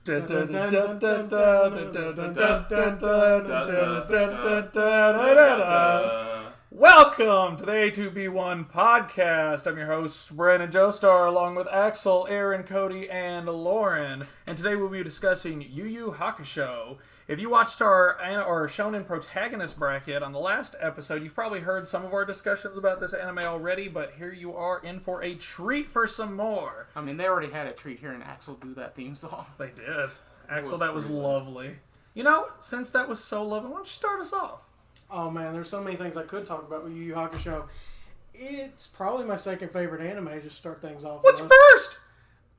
Welcome to the A2B1 podcast. I'm your host, Brandon Joestar, along with Axel, Aaron, Cody, and Lauren. And today we'll be discussing Yuyu Hakusho. If you watched our Shonen Protagonist bracket on the last episode, you've probably heard some of our discussions about this anime already, but here you are in for a treat for some more. I mean, they already had a treat hearing Axel do that theme song. They did. Axel, that was lovely. You know, since that was so lovely, why don't you start us off? Oh man, there's so many things I could talk about with Yu Yu Hakusho. It's probably my second favorite anime, just to start things off. What's first?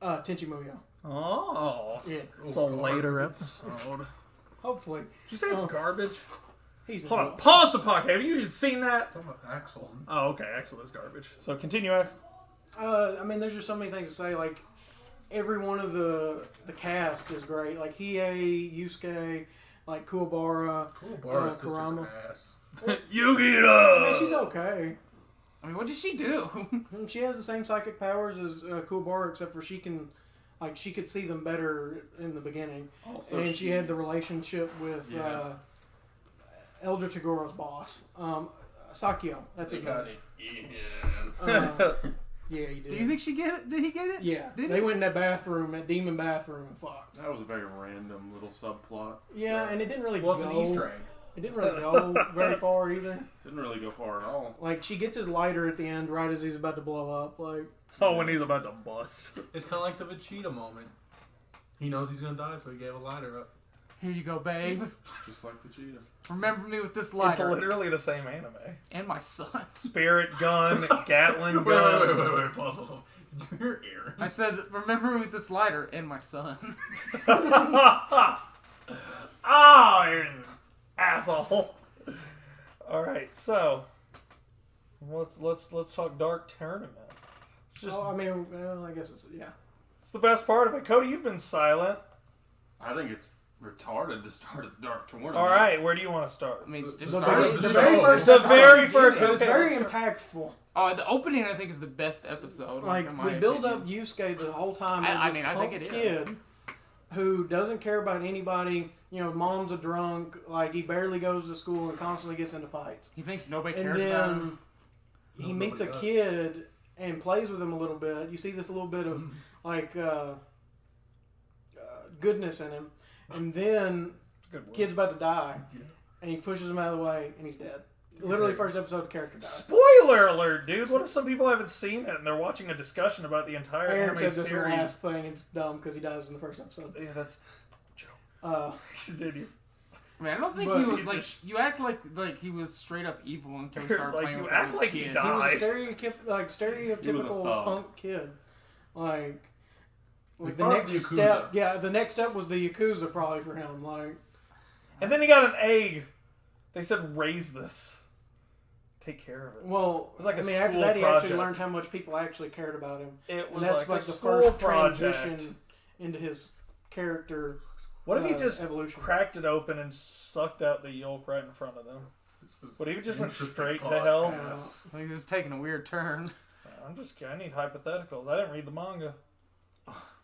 Tenchi Muyo. Oh, yeah. It's a later episode. Hopefully. Did you say it's garbage? Hold on, pause the podcast. Have you seen that? I'm talking about Axel. Oh, okay, Axel is garbage. So continue, Axel. I mean, there's just so many things to say. Like, every one of the cast is great. Like, Hiei, Yusuke, like Kuwabara, Kurama. Ass. Yu-Gi-Oh! I mean, she's okay. I mean, what did she do? She has the same psychic powers as Kuwabara, except for she could see them better in the beginning. Also, and she had the relationship with Elder Togoro's boss, Sakio. That's his name. Yeah, he did. Do you think she get it? Did he get it? Yeah. Did They went in that bathroom, that demon bathroom, and fucked. That was a very random little subplot. Yeah, and it didn't really Well, go. it's an Easter egg. It didn't really go very far either. Didn't really go far at all. Like, she gets his lighter at the end right as he's about to blow up. Like, Oh, when he's about to bust. It's kind of like the Vegeta moment. He knows he's going to die, so he gave a lighter up. Here you go, babe. Just like the cheetah. Remember me with this It's lighter. literally the same anime. And my son. Spirit gun, Gatling gun. Wait, pause. Did you hear Aaron? I said, remember me with this lighter and my son. Oh, you're an asshole. All right, so let's talk Dark Tournament. It's just I mean, well, I guess it's the best part of it. Cody, you've been silent. I think it's retarded to start at the Dark Tournament. All right, where do you want to start? I mean, it's just The started. very first The episode. very first. It was Okay, very let's start. impactful. Oh, the opening, I think, is the best episode. Like, in my we build opinion. up Yusuke the whole time as I this mean, I punk think it is. kid who doesn't care about anybody. You know, mom's a drunk. Like, he barely goes to school and constantly gets into fights. He thinks nobody And cares about then him. he meets a Nobody does. kid and plays with him a little bit. You see this little bit of, like, goodness in him. And then Good word. kid's about to die. And he pushes him out of the way and he's dead. Literally, first episode, the character dies. Spoiler alert, dude! What if some people haven't seen it and they're watching a discussion about the entire Aaron anime said this series? last thing. It's dumb because he dies in the first episode. Yeah, that's Did you? I mean, I don't think But he was he's like. just- You act like he was straight up evil until he It's started like playing you with act the like he kid. died. He was a He was stereotypical a thug. punk kid. Like He the fought next the Yakuza. step. Yeah, the next step was the Yakuza probably for him. Like, And then he got an egg. They said, raise this. Take care of it. well, was like I a mean, after school that, he project. actually learned how much people actually cared about him. It was And that's like like a the school first project. transition into his character. What if he just evolution. cracked it open and sucked out the yolk right in front of them? What if he just went Interesting straight to podcast. hell? Yeah. I think he was taking a weird turn. I need hypotheticals. I didn't read the manga.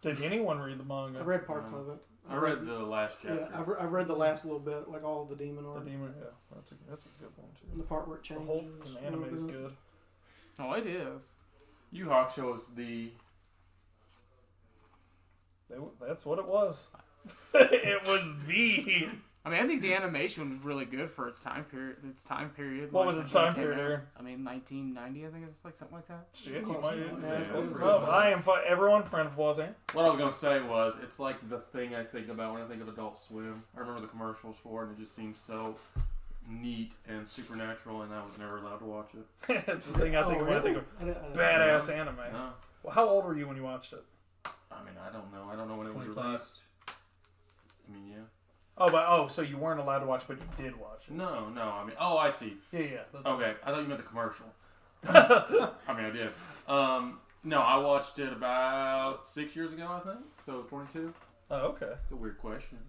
Did anyone read the manga? I read parts of it. I read the last chapter. Yeah, I've read the last little bit, like all of the demon The arc. demon, yeah. That's a good one, too. The part where it The changes. whole a fucking anime little is bit. good. Oh, it is. Yu Hakusho is the... That's what it was. It was the... I mean, I think the animation was really good for its time period. What was its time period, came out. Aaron? I mean, 1990. I think it's like something like that. Shit, you Close might enough. yeah, Yeah, it's it's close pretty enough. close. I am everyone friend of was What I was going to say was, it's like the thing I think about when I think of Adult Swim. I remember the commercials for it, and it just seems so neat and supernatural, and I was never allowed to watch it. It's the thing I think of when I think of I didn't- badass anime. No. Well, how old were you when you watched it? I mean, I don't know. I don't know when it was 25. released. I mean, yeah. So you weren't allowed to watch it, but you did watch it. No. I mean, I see. Yeah. That's Okay, I thought you meant the commercial. I mean, I did. No, I watched it about 6 years ago, I think. So 22. Oh, okay. It's a weird question.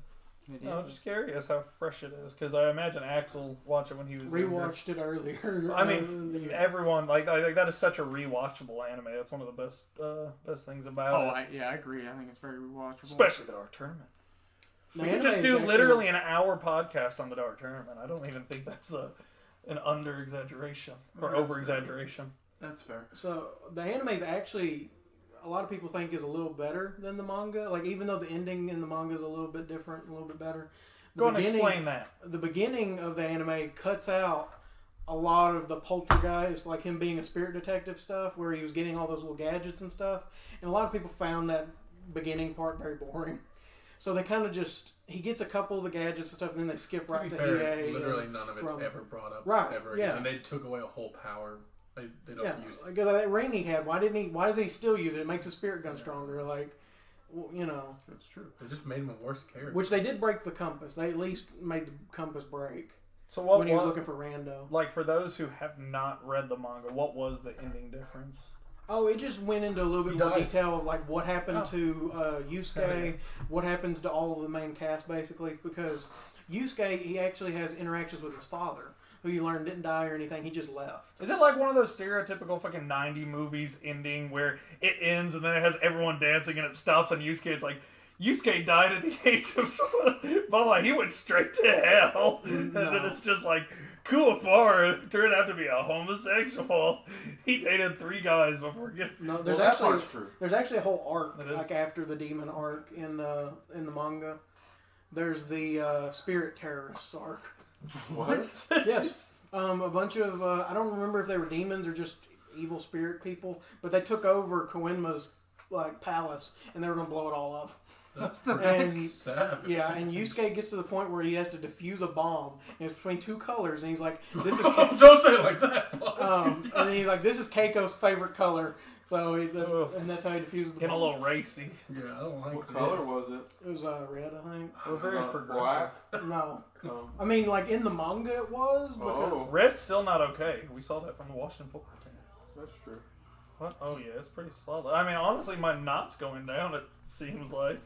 No, I'm just curious how fresh it is, because I imagine Axel watched it when he was Rewatched it earlier. I mean, everyone like that is such a rewatchable anime. That's one of the best things about it, I agree. I think it's very rewatchable. especially the Dark Tournament. We could just do literally an hour podcast on the Dark Tournament. I don't even think that's an under exaggeration or over exaggeration. That's fair. So the anime is actually, a lot of people think is a little better than the manga. Like even though the ending in the manga is a little bit different, a little bit better. Go and explain that. The beginning of the anime cuts out a lot of the poltergeist, like him being a spirit detective stuff, where he was getting all those little gadgets and stuff. And a lot of people found that beginning part very boring. So they kind of just, he gets a couple of the gadgets and stuff, and then they skip right to EA. Literally none of it's ever brought up ever yeah. again. And they took away a whole power. They don't use it. Like that ring he had, why does he still use it? It makes his spirit gun stronger. Like, well, you know. That's true. They just made him a worse character. Which they did break the compass. They at least made the compass break. So what when he was looking for Rando. Like for those who have not read the manga, what was the ending difference? Oh, it just went into a little bit more detail of like what happened to Yusuke, what happens to all of the main cast basically, because Yusuke, he actually has interactions with his father, who you learn didn't die or anything, he just left. Is it like one of those stereotypical fucking 90 movies ending where it ends and then it has everyone dancing and it stops on Yusuke? It's like, Yusuke died at the age of blah blah. He went straight to hell, and then it's just like Kuwabara turned out to be a homosexual. He dated 3 guys before getting. No, there's actually a whole arc like after the demon arc in the manga. There's the spirit terrorists arc. What? Yes, a bunch of I don't remember if they were demons or just evil spirit people, but they took over Koenma's like palace and they were gonna blow it all up. And sad. Yeah, and Yusuke gets to the point where he has to defuse a bomb, and it's between 2 colors, and he's like, "This is." Don't say it like that. And he's like, "This is Keiko's favorite color," so and that's how he defuses the Getting bomb. a little racy. Yeah, I don't like What color was it? It was red, I think. We're very progressive. Black? No, Oh. I mean like in the manga it was because Oh. Red's still not okay. We saw that from the Washington football team. That's true. What? Oh yeah, it's pretty solid. I mean, honestly, my knot's going down. It seems like.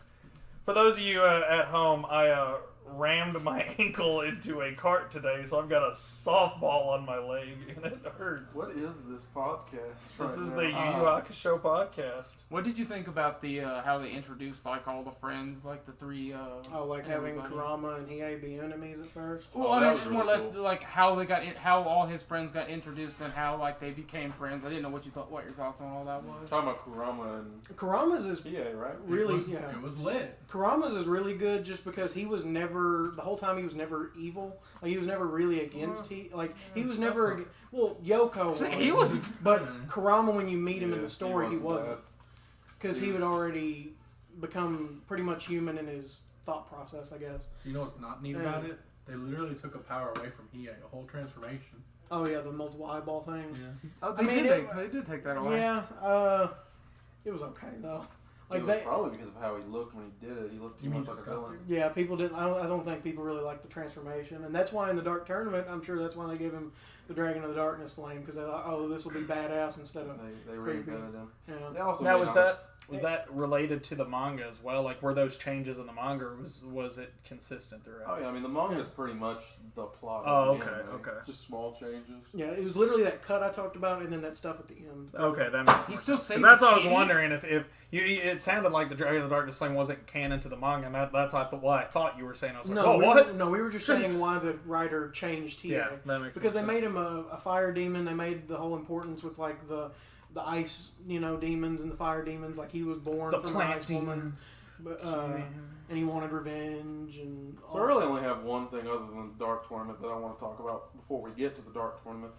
For those of you at home, I rammed my ankle into a cart today, so I've got a softball on my leg, and it hurts. What is this podcast? This is the Yuyu Hakusho podcast. What did you think about the how they introduced like all the friends, like the 3? like having everybody? Kurama and Hiei be enemies at first. Well, Oh, I that mean, was just really more or less cool. like how they got how all his friends got introduced and how like they became friends. I didn't know what you thought, what your thoughts on all that was. Talking about Kurama and Kurama's is EA, right? really It was lit. Kurama's is really good just because he was never the whole time he was never evil. Like he was never really against he was never Yoko was. He was, But Kurama, when you meet him in Yeah, the story, he wasn't, bad. because he would already become pretty much human in his thought process, I guess. You know what's not neat about it? They literally took a power away from Hiei, a whole transformation. Oh yeah, the multiple eyeball thing. Yeah. oh, I mean, they did take that away. Yeah, it was okay though. Like It was they, probably because of how he looked when he did it. He looked too You mean much like a disgusting? villain. yeah, people didn't. I don't think people really liked the transformation, and that's why in the Dark Tournament, I'm sure that's why they gave him the Dragon of the Darkness flame, because they thought, oh, this will be badass instead of They creepy. reinvented him. Yeah. They also Now, made was that related to the manga as well? Like, were those changes in the manga, or was it consistent throughout? Oh yeah, I mean the manga is pretty much the plot. Oh, of the okay, anime. okay. Just small changes. Yeah, it was literally that cut I talked about, and then that stuff at the end. Okay, that makes He's more still sense. saying 'Cause that's what I was shitty? wondering if you. It sounded like the Dragon of the Darkness Flame wasn't canon to the manga, and that's what I thought you were saying. I was like, No, oh, we what? we were just Jeez. saying why the writer changed Hiei. Yeah, that makes Because they more sense. made him a fire demon. They made the whole importance with like the ice, demons and the fire demons. Like he was born The from plant an ice woman, demon. but, and he wanted revenge and. So I really only have one thing other than the Dark Tournament that I want to talk about before we get to the Dark Tournament.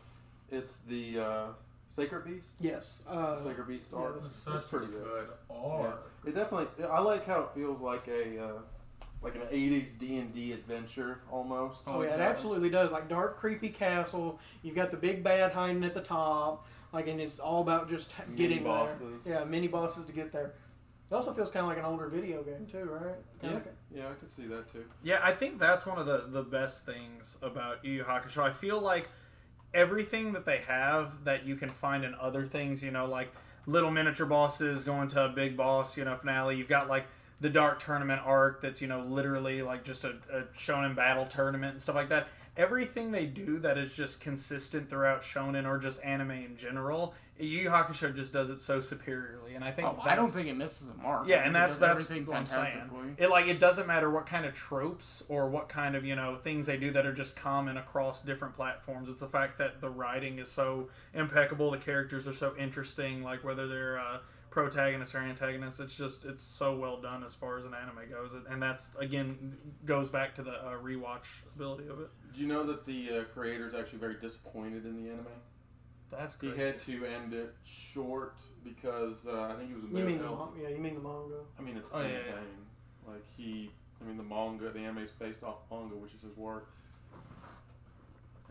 It's the Sacred Beast. Yes. Sacred Beast yeah, art. this It's Such pretty a good. good art. It definitely. I like how it feels like like an '80s D&D adventure almost. Oh yeah, it does. absolutely does. Like dark, creepy castle. You've got the big bad hiding at the top. Like, and it's all about just getting bosses. there. Yeah, mini bosses to get there. It also feels kind of like an older video game too, right? Kinda Yeah, I could see that too. Yeah, I think that's one of the best things about Yu Yu Hakusho. I feel like everything that they have that you can find in other things, like little miniature bosses going to a big boss, finale. You've got like the Dark Tournament arc that's, literally like just a shonen battle tournament and stuff like that. everything they do that is just consistent throughout shonen or just anime in general, Yu Yu Hakusho just does it so superiorly, and I think I don't think it misses a mark. Yeah, and that's everything what I'm saying. fantastically. It doesn't matter what kind of tropes or what kind of things they do that are just common across different platforms. It's the fact that the writing is so impeccable, the characters are so interesting, like whether they're protagonists or antagonists. It's so well done as far as an anime goes, and that's again goes back to the rewatch ability of it. Do you know that the creator's actually very disappointed in the anime? That's crazy. He had to end it short because I think he was a You mean mental the you mean the manga? I mean, it's the same thing. Like the anime is based off manga, which is his work.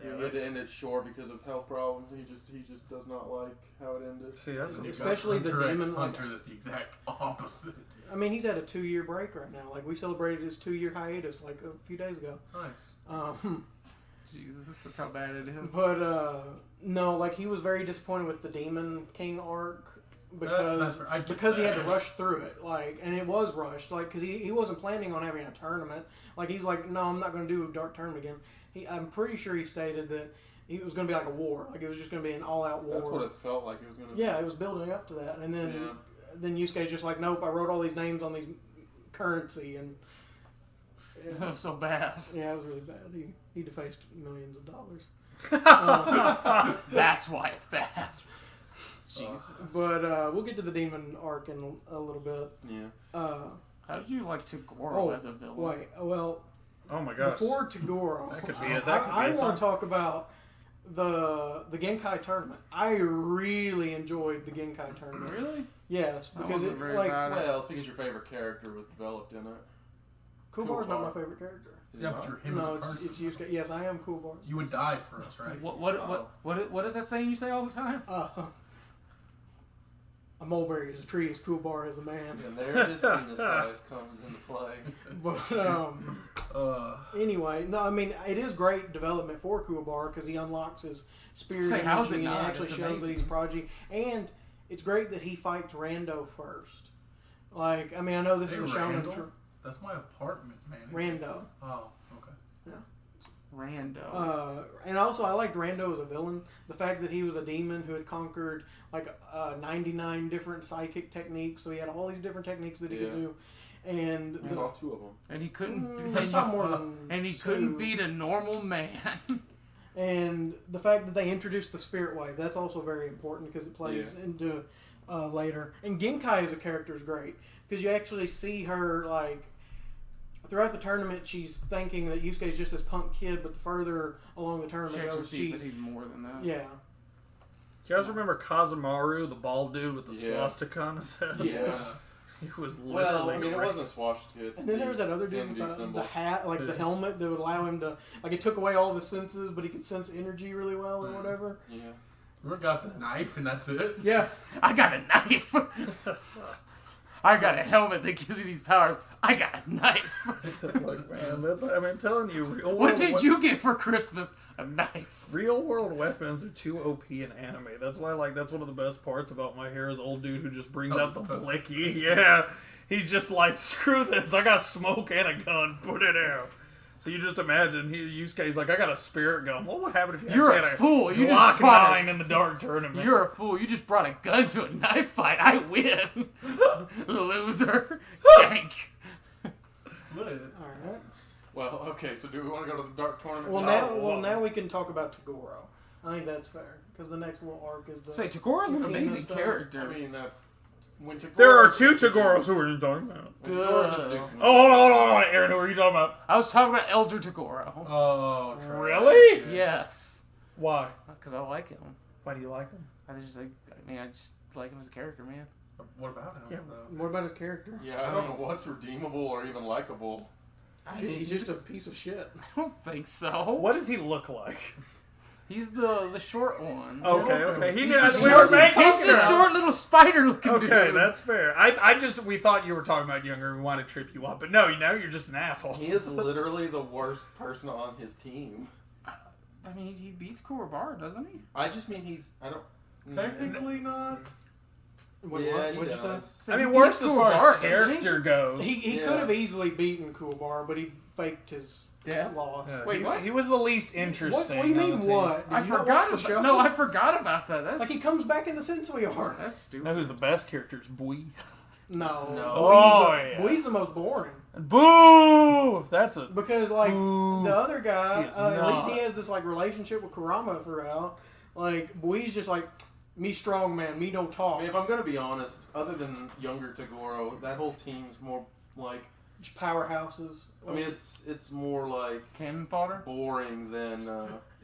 Yeah, he had to end it short because of health problems. He just does not like how it ended. See, that's And you've especially got the Hunter x demon. Hunter, that's the exact opposite. I mean, he's had a 2-year break right now. Like we celebrated his 2-year hiatus like a few days ago. Nice. Jesus, that's how bad it is. But no, like he was very disappointed with the Demon King arc because he had to rush through it. Like, and it was rushed. Like, because he wasn't planning on having a tournament. Like he was like, no, I'm not going to do a Dark Tournament again. I'm pretty sure he stated that it was going to be like a war. Like it was just going to be an all-out war. That's what it felt like it was going to be. Yeah, it was building up to that, and then Yusuke's just like, nope, I wrote all these names on these currency, and That was so bad. yeah, it was really bad. He defaced millions of dollars. That's why it's bad. Jesus. But we'll get to the demon arc in a little bit. Yeah. How did you like Toguro as a villain? Wait, well, oh my gosh. before Toguro, That could be it. I want to talk about the Genkai tournament. I really enjoyed the Genkai tournament. Really? Yes, I because wasn't it very like bad. Well, it's because your favorite character was developed in it. Kubar's not my Kubar. favorite character. Is Yeah, it but not? you're him No, as a person. it's Yusuke. Yes, I am Kubar. You would die for us, right? What is that saying you say all the time? A mulberry is a tree, as Kubar is a man. And there his penis size comes into play. But anyway, no, I mean it is great development for Kubar because he unlocks his spirit Say, how's energy it and he not? actually It's shows that he's amazing. a prodigy. And it's great that he fights Rando first. Like, I mean, I know this Hey, is a shonen. Randall? That's my apartment, man. Rando. Oh, okay. Rando. And also, I liked Rando as a villain. The fact that he was a demon who had conquered like 99 different psychic techniques, so he had all these different techniques that he could do. And I saw 2 of them. And he couldn't. I saw more than And he two. couldn't beat a normal man. And the fact that they introduced the Spirit Wave, that's also very important because it plays into later. And Genkai as a character is great because you actually see her, like, throughout the tournament, she's thinking that Yusuke's just this punk kid, but the further along the She tournament actually goes, sees that he's more than that. yeah. Do you guys remember Kazumaru, the bald dude with the Yeah. swastika on his head? Yes. He was literally Well, I mean, it racist. wasn't swastika. It's And then there was that other dude Hindu with the symbol. hat, like the helmet that would allow him to, like, it took away all of his senses, but he could sense energy really well or whatever. Yeah. We got the knife, and that's it. Yeah. I got a knife. I got a helmet that gives you these powers. I got a knife. Look, man, I mean, I'm telling you, What did you get for Christmas? A knife. real world weapons are too OP in anime. That's why, like, that's one of the best parts about My Hero's old dude who just brings out the blicky. Yeah, he's just like, screw this. I got smoke and a gun. Put it out. So you just imagine Yusuke's like, I got a spirit gun. What would happen if you You're actually a had fool. You Glock just brought 9 in the dark tournament? You're a fool. You just brought a gun to a knife fight. I win. Loser. Yank. Lit. All right. Well, okay, so do we want to go to the Dark Tournament? Well, now? now we can talk about Toguro. I think that's fair because the next little arc is the. Say, Tagoro's an amazing stuff. character. I mean, that's... When Tagoro- There are 2 Tagoros. Who are you talking about? when Tagoro's Duh. introduced in the- Oh, hold on, Aaron. Who are you talking about? I was talking about Elder Tagoro. Oh, crap. Really? Yes. Why? Because I like him. Why do you like him? I just like him as a character, man. What about him? Yeah. though? What about his character? Yeah, I don't know what's redeemable or even likable. He's just a piece of shit. I don't think so. What does he look like? He's the short one. Okay. He's We the were short, making he's the short little spider-looking dude. Okay, that's fair. We thought you were talking about younger and we wanted to trip you up, but no, now you're just an asshole. He is literally the worst person on his team. I mean, he beats Kurobar, doesn't he? I just mean he's... I don't... Technically not. Wait, Yeah, what? he What'd you say? does. So I he mean, beats worst as far Kurobar, as doesn't he? character goes. He Yeah. could have easily beaten Kubar, but he faked his Death. lost. Yeah, Wait, what? He was the least interesting. What do you on the mean team. what? Did I you not forgot watch the show? No, I forgot about that. That's Like he comes back in the Sensui arc. that's You know stupid. who's the best character? Is Bui. No. No. Oh, yeah. Bui's the most boring. Boo! That's a Because like Boo. the other guy, He is at least not. he has this like relationship with Kurama throughout. Like Bui's just like me strong man, me no talk. I mean, if I'm gonna be honest, other than younger Tagoro, that whole team's more like. Just powerhouses. I mean, it's more like Cannon fodder. boring than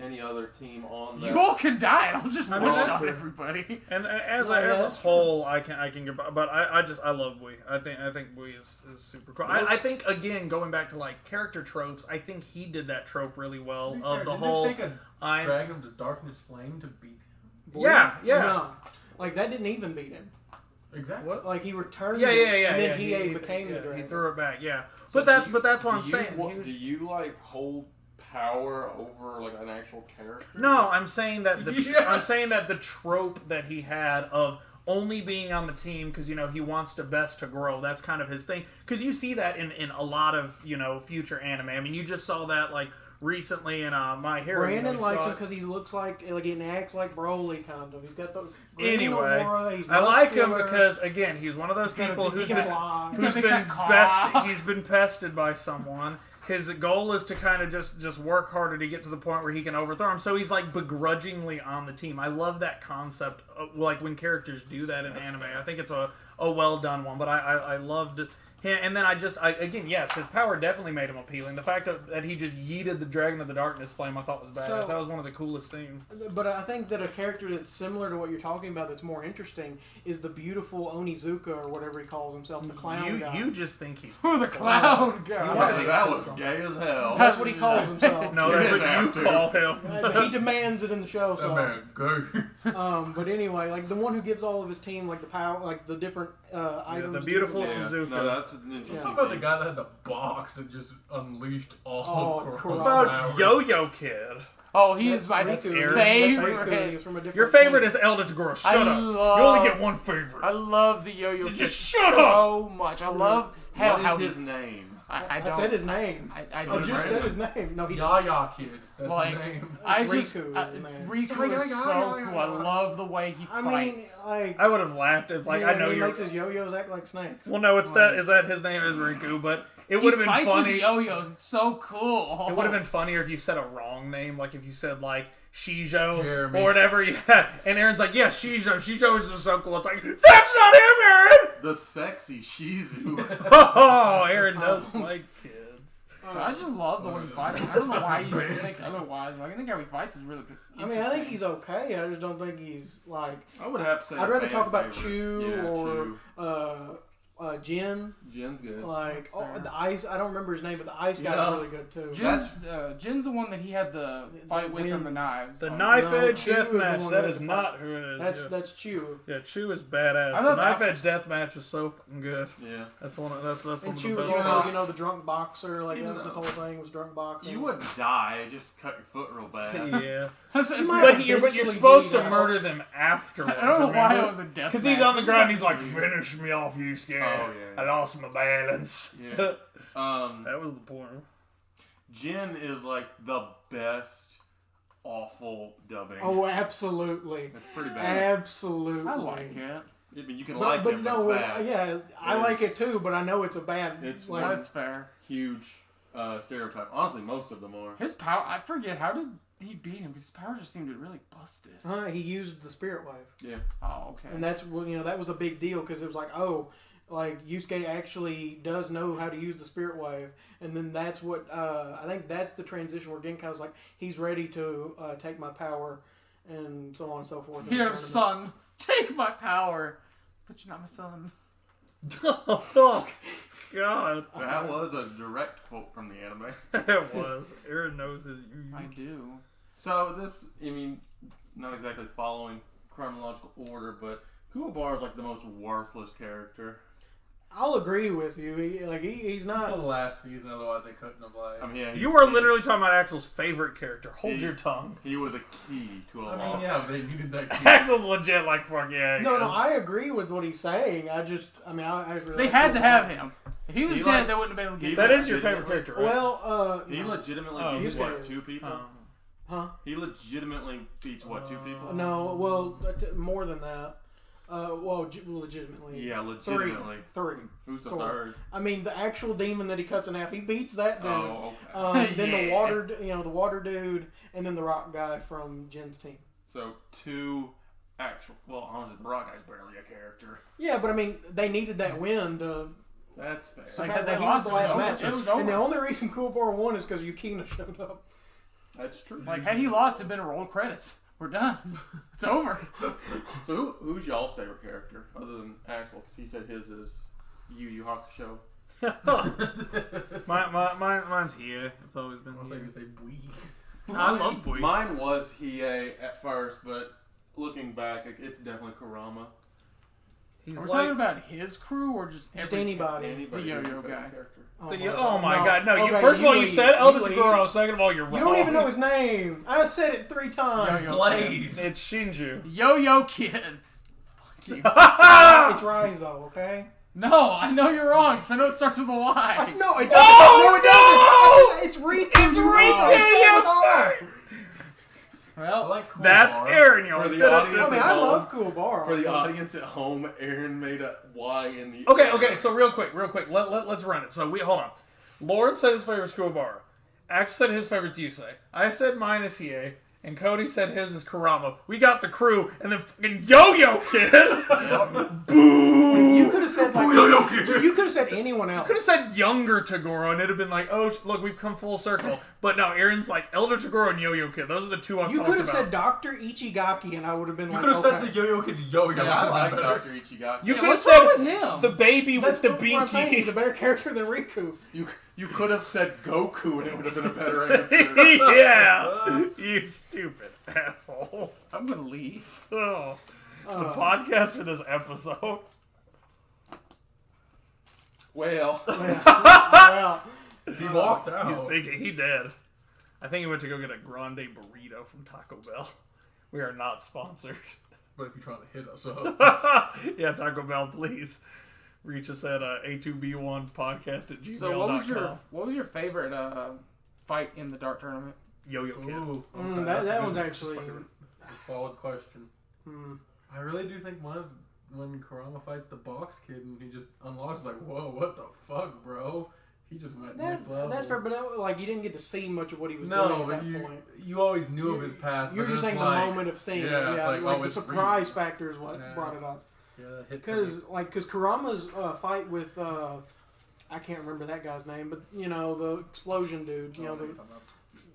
any other team on that. You all can die, and I'll just I mean, one that's shot true. everybody. and as Yeah, a that's whole, I can get, but I love Bui. I think Bui is super cool. I think again going back to like character tropes, I think he did that trope really well To be of fair, the didn't whole. it take a Dragon of the Darkness Flame to beat him? Bui? Yeah. No. Like that didn't even beat him. Exactly. What? Like he returned Yeah, it, yeah. and then yeah. he became the He dragon. threw it back. Yeah, So but that's do you- that's what do I'm you saying. wa- He was- do you like hold power over like an actual character? No, I'm saying that Yes! I'm saying that the trope that he had of only being on the team because he wants to best to grow. That's kind of his thing. Because you see that in a lot of future anime. I mean, you just saw that like recently in My Hero. Brandon you likes saw him it. because he looks like he acts like Broly kind of. He's got the green Anyway, aura, he's I like him muscular, because again he's one of those he's got a people big- who's he can been fly. He's got a who's big been fat cock. he's been pested by someone. His goal is to kind of just work harder to get to the point where he can overthrow him. So he's like begrudgingly on the team. I love that concept, like when characters do that in anime. I think it's a well done one. But I loved him. And then again, yes, his power definitely made him appealing. The fact that he just yeeted the Dragon of the Darkness Flame, I thought was badass. So- That was one of the coolest scenes. But I think that a character that's similar to what you're talking about that's more interesting is the beautiful Onizuka or whatever he calls himself, the clown guy. You just think he's Who the clown You guy? wanna- that was gay as hell. That's what he calls himself. no, You that's what didn't you have to. call him. But he demands it in the show. That So, man, go. but anyway, like the one who gives all of his team like the power, like the different items. the beautiful Yeah. Suzuka. No, that's an interesting. Yeah. How about the guy that had the box and just unleashed all Oh, of Kurama. What Kurama's about Yo-Yo Kid? Oh, he That's is my Riku. That's Riku, favorite. and he's from a different Your favorite team. is Elder Tagoro. Shut I up. love- You only get one favorite. I love the Yo-Yo Kid Just shut so much. I love how What is his he. name? I I don't. said his name. I I don't. just said his name. No, he Yaya Kid. That's Like, his name. I It's just Riku is his name. Riku is so cool. I love the way he I mean, fights. like, I would have laughed if, like, yeah, I know he you're. makes his yo-yos act like snakes. Well, no, it's that. Is that his name is Riku? But it would have he been fights with funny. the yo-yos. It's so cool. It would have been funnier if you said a wrong name, like if you said like Shijo Jeremy. or whatever. Yeah, and Aaron's like, yeah, Shijo. Shijo is just so cool. It's like that's not him, Aaron. The sexy Shizu. Oh, Aaron does like kids. I just love the way he fights. I don't know why you would think otherwise. Like, I think how he fights is really good. I mean, I think he's okay. I just don't think he's like. I would have to say. I'd a rather fan talk about favorite. Chu Yeah, or Chu. Jin. Jin's good. Like fair. the ice. I don't remember his name, but the ice guy's Yeah. really good too. Jin's the one that he had the fight with on the knives. The Oh, knife no, edge Chu is death the match. one That that is had the not who it is. That's Chu. Yeah, Chu is badass. I The thought knife that- edge death match is so fucking good. Yeah. That's one of that's one And of Chu the was best. also, ones. the drunk boxer. Like Even that was his though- whole thing was drunk boxing. You wouldn't die. Just cut your foot real bad. Yeah, That's- that's- might but have you're eventually supposed to bleed out. murder them afterwards. I don't know why it remember? was a death Because match. he's on the ground, he's like, "Finish me off, you scared." Oh, yeah. I lost my balance. Yeah. That was the point. Jin is like the best awful dubbing. Oh, absolutely, It's pretty bad. absolutely. I like it. I mean, you can But, like but it, no, but it's bad. yeah, I It like is. it too. But I know it's a bad. It's like, That's fair. Huge stereotype. Honestly, most of them are. His power, I forget, how did he beat him? Because his power just seemed really busted. he used the spirit wave. Yeah. Oh, okay. And that's that was a big deal because it was like, oh, like Yusuke actually does know how to use the spirit wave, and then that's what I think that's the transition where Genkai's like he's ready to take my power, and so on and so forth. Here, son, take my power. But you're not my son. Oh God, That was a direct quote from the anime. it was. Aaron knows his. I do. So this, I mean, not exactly following chronological order, but Kuwabara is like the most worthless character. I'll agree with you. He's Until not. the last season, otherwise they couldn't have like. I mean, yeah, You are literally talking about Axel's favorite character. Hold He- your tongue. He was a key to a I lot. mean, yeah, they needed that kid. Axel's legit like fuck yeah. No, yeah. I agree with what he's saying. I just really. They had to have him. If he was He dead, like- they wouldn't have been able to he get That him. is your favorite character, right? Well, He no. legitimately Oh, beats he's what, good. 2 people? Huh? He legitimately beats what, 2 people? No, well, more than that. Legitimately. Yeah, legitimately. Three. Who's the So, third? I mean, the actual demon that he cuts in half, he beats that dude. Oh, okay. Then the Yeah. water dude, and then the rock guy from Jen's team. So 2 actual. Well, honestly, the Rock guy's barely a character. Yeah, but I mean, they needed that win to. That's fair. So Like, had they he was lost, the it was last over. match. It was And the over. only reason Kuwabara won is because Yukina showed up. That's true. Like, had he lost, it'd been a roll of credits. We're done. It's over. So who's y'all's favorite character other than Axel? Because he said his is Yuyu Hakusho. Mine's here. It's always been I was here. going to say Bui. I love Bui. Mine was Hiei at first, but looking back, it's definitely Kurama. He's Are we like, talking about his crew or just Just every- anybody. Anybody The yo-yo who's your favorite guy. character. oh my god, no. Okay, First of all, you leave. said Elder leave. Tagoro. Second of all, you're wrong. You don't even know his name. I've said it 3 times. Yo-yo Blaze. It's Shinju. Yo-Yo Kid. Fuck you. It's Raizo, okay? No, I know you're wrong, because I know it starts with a Y. No, it doesn't. Oh, No, it doesn't. It's Riku. It's you Riku, fucking you stand with R. I Well, like Kuwabara. That's Aaron, y'all. For the audience I mean, at I home- love Kuwabara. For the audience at home, Aaron made a Y in the. Okay. So real quick, let's run it. So hold on. Lord said his favorite's Kuwabara. Axel said his favorite's Yusei. I said mine is Hiei. And Cody said his is Kurama. We got the crew, and then fucking Yo-Yo Kid. Boo! You could have said like you could have said anyone else. Could have said younger Tagoro, and it'd have been like, oh, look, we've come full circle. But no, Aaron's like Elder Tagoro and Yo-Yo Kid. Those are the two I'm You talking could have about. said Dr. Ichigaki, and I would have been You like, could have okay. said the Yo-Yo Kid's Yo-Yo. Yeah, I like Dr. Ichigaki. You could have what's said wrong with him? the baby That's with the what I'm saying. He's a binky. better character than Riku. You could have said Goku, and it would have been a better answer. Yeah, you stupid asshole. I'm going to leave. Oh, the podcast for this episode. Well, Well, He walked out. He's thinking he dead. I think he went to go get a grande burrito from Taco Bell. We are not sponsored. But if you're trying to hit us up. Yeah, Taco Bell, please reach us at A2B1 podcast at gmail.com. So what was your favorite fight in the Dark Tournament? Yo-Yo Kid. Ooh, that that's one's good. actually. That's a solid question. I really do think mine is when Kurama fights the box kid and he just unlocks like, whoa, what the fuck, bro? He just went next level. That's fair, but like you didn't get to see much of what he was No, doing but at that point. you always knew of his past. You're but just it's saying like, the moment of seeing it. yeah, it's Yeah, like, like oh, the it's surprise real. factor is what Yeah. brought it up. Yeah, that hit Because Kurama's fight with I can't remember that guy's name, but you know the explosion dude, you know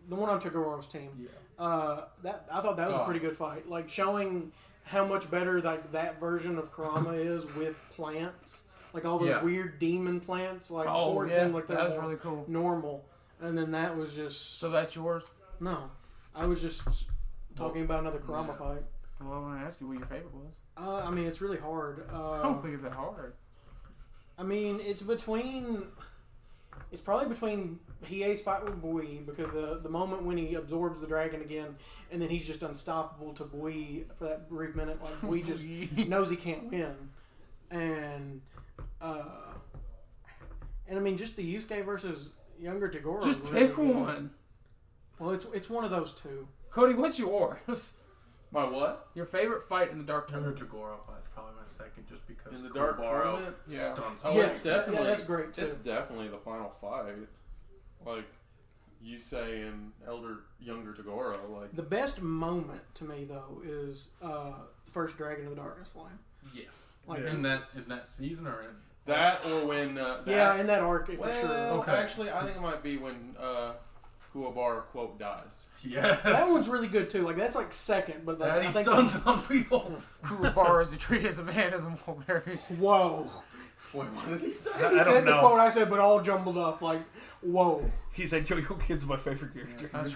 the one on Tagoro's team. Yeah. That I thought that was a pretty good fight. Like showing how much better like that version of Kurama is with plants, like all those weird demon plants. Like before it seemed like that was more really cool. normal, and then that was just So that's yours? no. I was just talking about another Kurama fight. Well, I'm going to ask you what your favorite was. I mean, it's really hard. I don't think it's that hard. I mean, it's probably between Hiei's fight with Bui, because the moment when he absorbs the dragon again, and then he's just unstoppable to Bui for that brief minute, like Bui just knows he can't win, and I mean, just the Yusuke versus younger Tagoro. Just really pick good. one. Well, it's one of those two. Cody, what's yours? my what? Your favorite fight in the Dark Younger Tournament? Tagoro fight's probably my second just because In the Dark Kuwabara Tournament? Yeah. stunts Oh, me. it's definitely. that's great too. It's definitely the final fight. Like Yusei and younger Tagoro. Like The best moment to me though is the first Dragon of the Darkness Flame. yes, Like In that season or in? that or when yeah, in that arc for well, sure. Okay. actually, I think it might be when Kuwabara quote dies. Yes. That one's really good too. Like that's like second, but like, That I he think stuns some people. Kuwabara is a tree as a man as a mulberry. whoa. Wait, what did he say? I He don't said the know. quote I said, but all jumbled up. Like whoa. He said Yo-Yo Kid's my favorite character. I was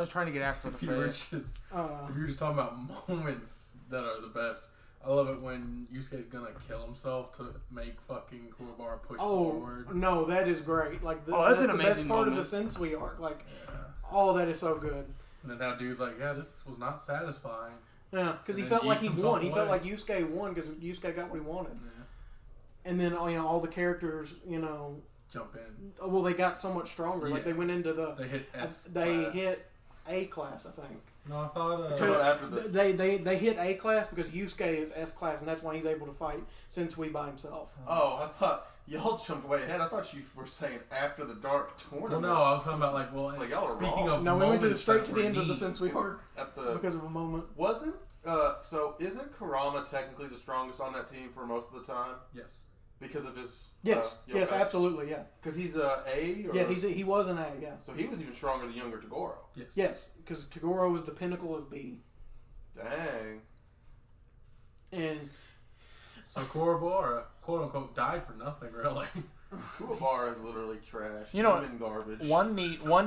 trying to get Axel to say You were it. just, Uh, if you're just talking about moments that are the best. I love it when Yusuke's gonna kill himself to make fucking Kuwabara push forward. no, that is great. Like That's an the best amazing part moment. of the Sensui arc. Like Yeah. all that is so good. And then that dude's like, yeah, this was not satisfying. Yeah, because he And felt then like he eats won. himself He felt away. like Yusuke won because Yusuke got what he wanted. Yeah. and then all the characters, Jump in. well, they got so much stronger. Like Yeah. they went into the They hit S. they class. hit A class, I think. No, I thought. So after the They hit A class because Yusuke is S class, and that's why he's able to fight Sensui by himself. Oh, I thought y'all jumped way ahead. I thought you were saying after the dark tournament. Well, no, I was talking about It's like y'all are speaking wrong. of No, we went to moments straight that to were the end of the neat. Sensui arc At the because of a moment. wasn't so isn't Kurama technically the strongest on that team for most of the time Yes. because of his Yes, yes, yokai? absolutely, yeah. Because he's a A. Or, Yeah, he was an A, yeah. so he was even stronger than younger Tagoro. Yes. Yes, because Tagoro was the pinnacle of B. Dang. And So Korobora, quote unquote, died for nothing, really. Kuwabara is literally trash. You know, Human garbage. One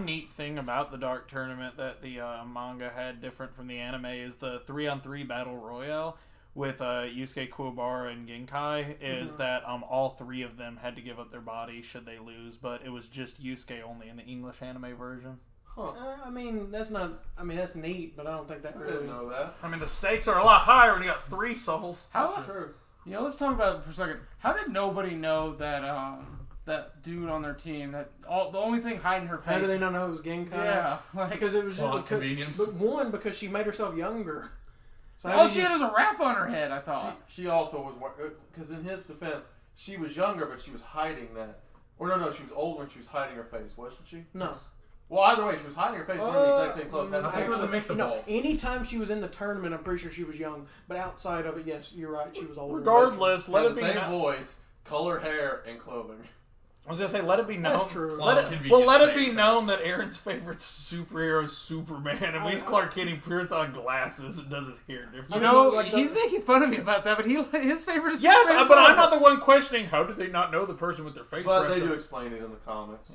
neat thing about the Dark Tournament that the manga had different from the anime is the 3-on-3 battle royale with Yusuke, Kuwabara, and Genkai. Is that all three of them had to give up their body should they lose, but it was just Yusuke only in the English anime version. Huh. that's neat, but I don't think that I didn't really. know that. I mean, the stakes are a lot higher when you got 3 souls. How? True. Let's talk about it for a second. How did nobody know that that dude on their team, the only thing hiding her face? How do they not know it was Genkai? Yeah, Because it was just Plot convenience. But one, because she made herself younger. So all she had was a wrap on her head, I thought. She also was because in his defense, she was younger, but she was hiding that. Or no, she was old when she was hiding her face, wasn't she? No. Well, either way, she was hiding her face, wearing the exact same clothes. Had the I think same it was a mix of No, both. anytime she was in the tournament, I'm pretty sure she was young. But outside of it, yes, you're right, she was older. Regardless, let had it the be same known. voice, color, hair, and clothing. I was gonna say, let it be known. That's true. Let it Convenient be thing. known that Aaron's favorite superhero is Superman, and when he's Clark Kent, he puts on glasses and does his hair different. You know, like he's making fun of me about that, but his favorite is Yes, Superman as but well. I'm not the one questioning how did they not know the person with their face. But wrapped they do up? explain it in the comics.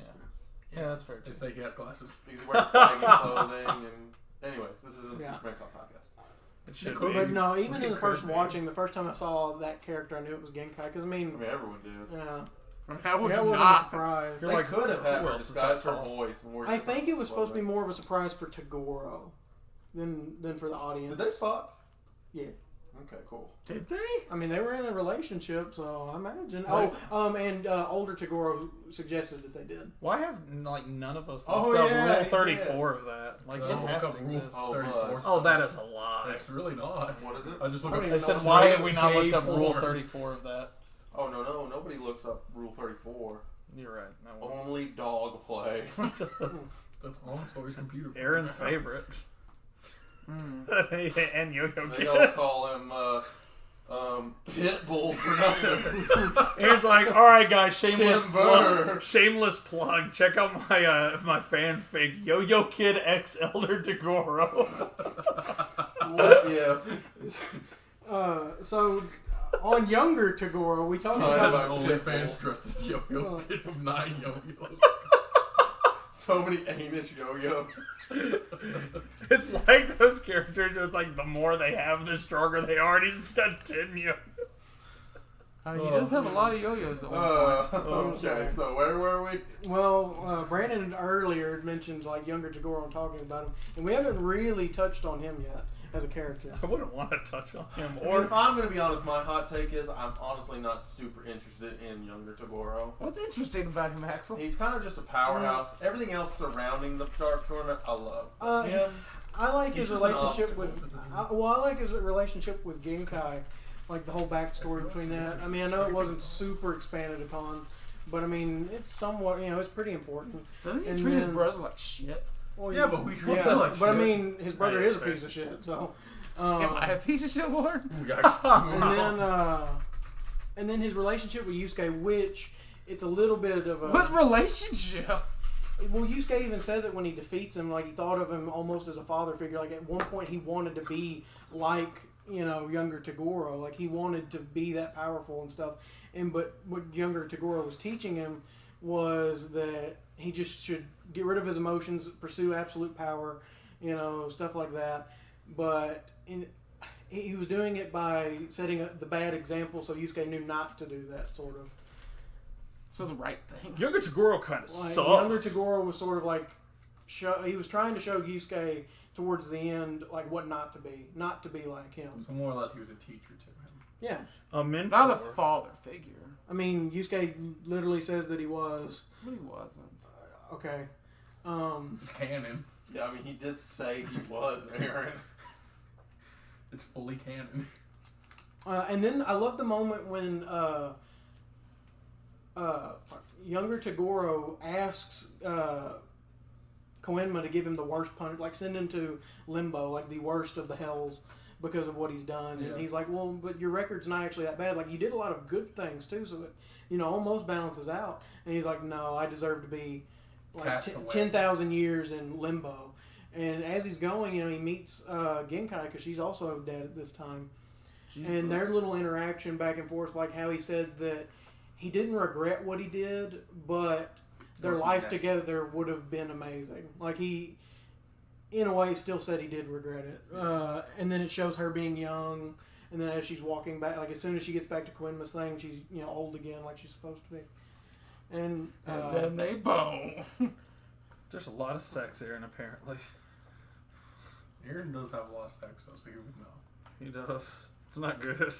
Yeah, that's fair. They say he has glasses. He's wearing baggy clothing, and anyways, this isn't a Yeah. Superman podcast. It should Could be. But no, even in It the first could be. watching, the first time I saw that character, I knew it was Genkai. Because I mean, everyone did. yeah, That was that wasn't a not. surprise. You're They like, could have had who her else is disguise that her tall? voice and wear I think it was supposed to be clothing. more of a surprise for Tagoro than for the audience. Did they fuck? Yeah. Okay, cool. Did they? I mean, they were in a relationship, so I imagine. What And older Tagoro suggested that they did. Why have none of us Oh, looked up yeah, Rule 34 of that? Like it Look has up to Rule exist. 34. Oh, that is a lie. It's really not. What is it? I just look I up. mean, I said, no, why have we not looked up gay Rule porn. 34 of that? Oh no, nobody looks up Rule 34. You're right. No one. Only dog play. That's always computer. Aaron's favorite. And Yo-Yo They Kid. don't call him Pitbull for nothing. Aaron's like, all right, guys, shameless Timber. plug. Shameless plug. Check out my fanfic, Yo-Yo Kid X Elder Tagoro. What if? So on younger Tagoro, we talked Sorry about. about My OnlyFans Pitbull. dressed as Yo-Yo Kid with 9 yo-yos. So many Amish yo-yos. It's like those characters. It's like the more they have, the stronger they are. And he just got 10 yo. He does have a lot of yo-yos at one point. Okay, so where were we? Well, Brandon earlier had mentioned like younger Tagoro and talking about him, and we haven't really touched on him yet as a character. I wouldn't want to touch on him. I mean, if I'm going to be honest, my hot take is I'm honestly not super interested in younger Tagoro. What's interesting about him, Axel? He's kind of just a powerhouse. Everything else surrounding the Dark Tournament, I love. Him. I like his He's just an relationship with. obstacle. I like his relationship with Genkai, like the whole backstory between that. I mean, I know it wasn't super expanded upon, but I mean, it's somewhat. It's pretty important. Doesn't he And treat his then- brother like shit? Well, Yeah, but we treat yeah, him like but I shit. mean, his brother Yeah, is a fair. piece of shit. So, Am I a piece of shit, Lord? and then his relationship with Yusuke, which it's a little bit of a. What relationship? Well, Yusuke even says it when he defeats him. Like he thought of him almost as a father figure. Like at one point he wanted to be like younger Tagoro. Like he wanted to be that powerful and stuff. But what younger Tagoro was teaching him was that he just should get rid of his emotions, pursue absolute power, stuff like that. But he was doing it by setting the bad example, so Yusuke knew not to do that, sort of. So the right thing. Younger Tagoro kind of Like, sucks. younger Tagoro was sort of like, he was trying to show Yusuke towards the end, like what not to be like him. So more or less, he was a teacher to him. Yeah. A mentor. Not a father figure. I mean, Yusuke literally says that he was. But he wasn't. Okay. It's canon. Yeah, I mean, he did say he was Aaron. It's fully canon. And then I love the moment when younger Tagoro asks Koenma to give him the worst punishment, like send him to limbo, like the worst of the hells because of what he's done. Yeah. And he's like, well, but your record's not actually that bad. Like, you did a lot of good things too, so it, almost balances out. And he's like, no, I deserve to be like Cast away. 10,000 years in limbo. And as he's going, he meets Genkai, because she's also dead at this time. Jesus. And their little interaction back and forth, like how he said that he didn't regret what he did, but their was life nasty. together would have been amazing. Like, he, in a way, still said he did regret it. And then it shows her being young, and then as she's walking back, like as soon as she gets back to Koenma's thing, she's old again, like she's supposed to be. And then they bone. There's a lot of sex, Aaron, apparently. Aaron does have a lot of sex, though, so you would know. He does. It's not good.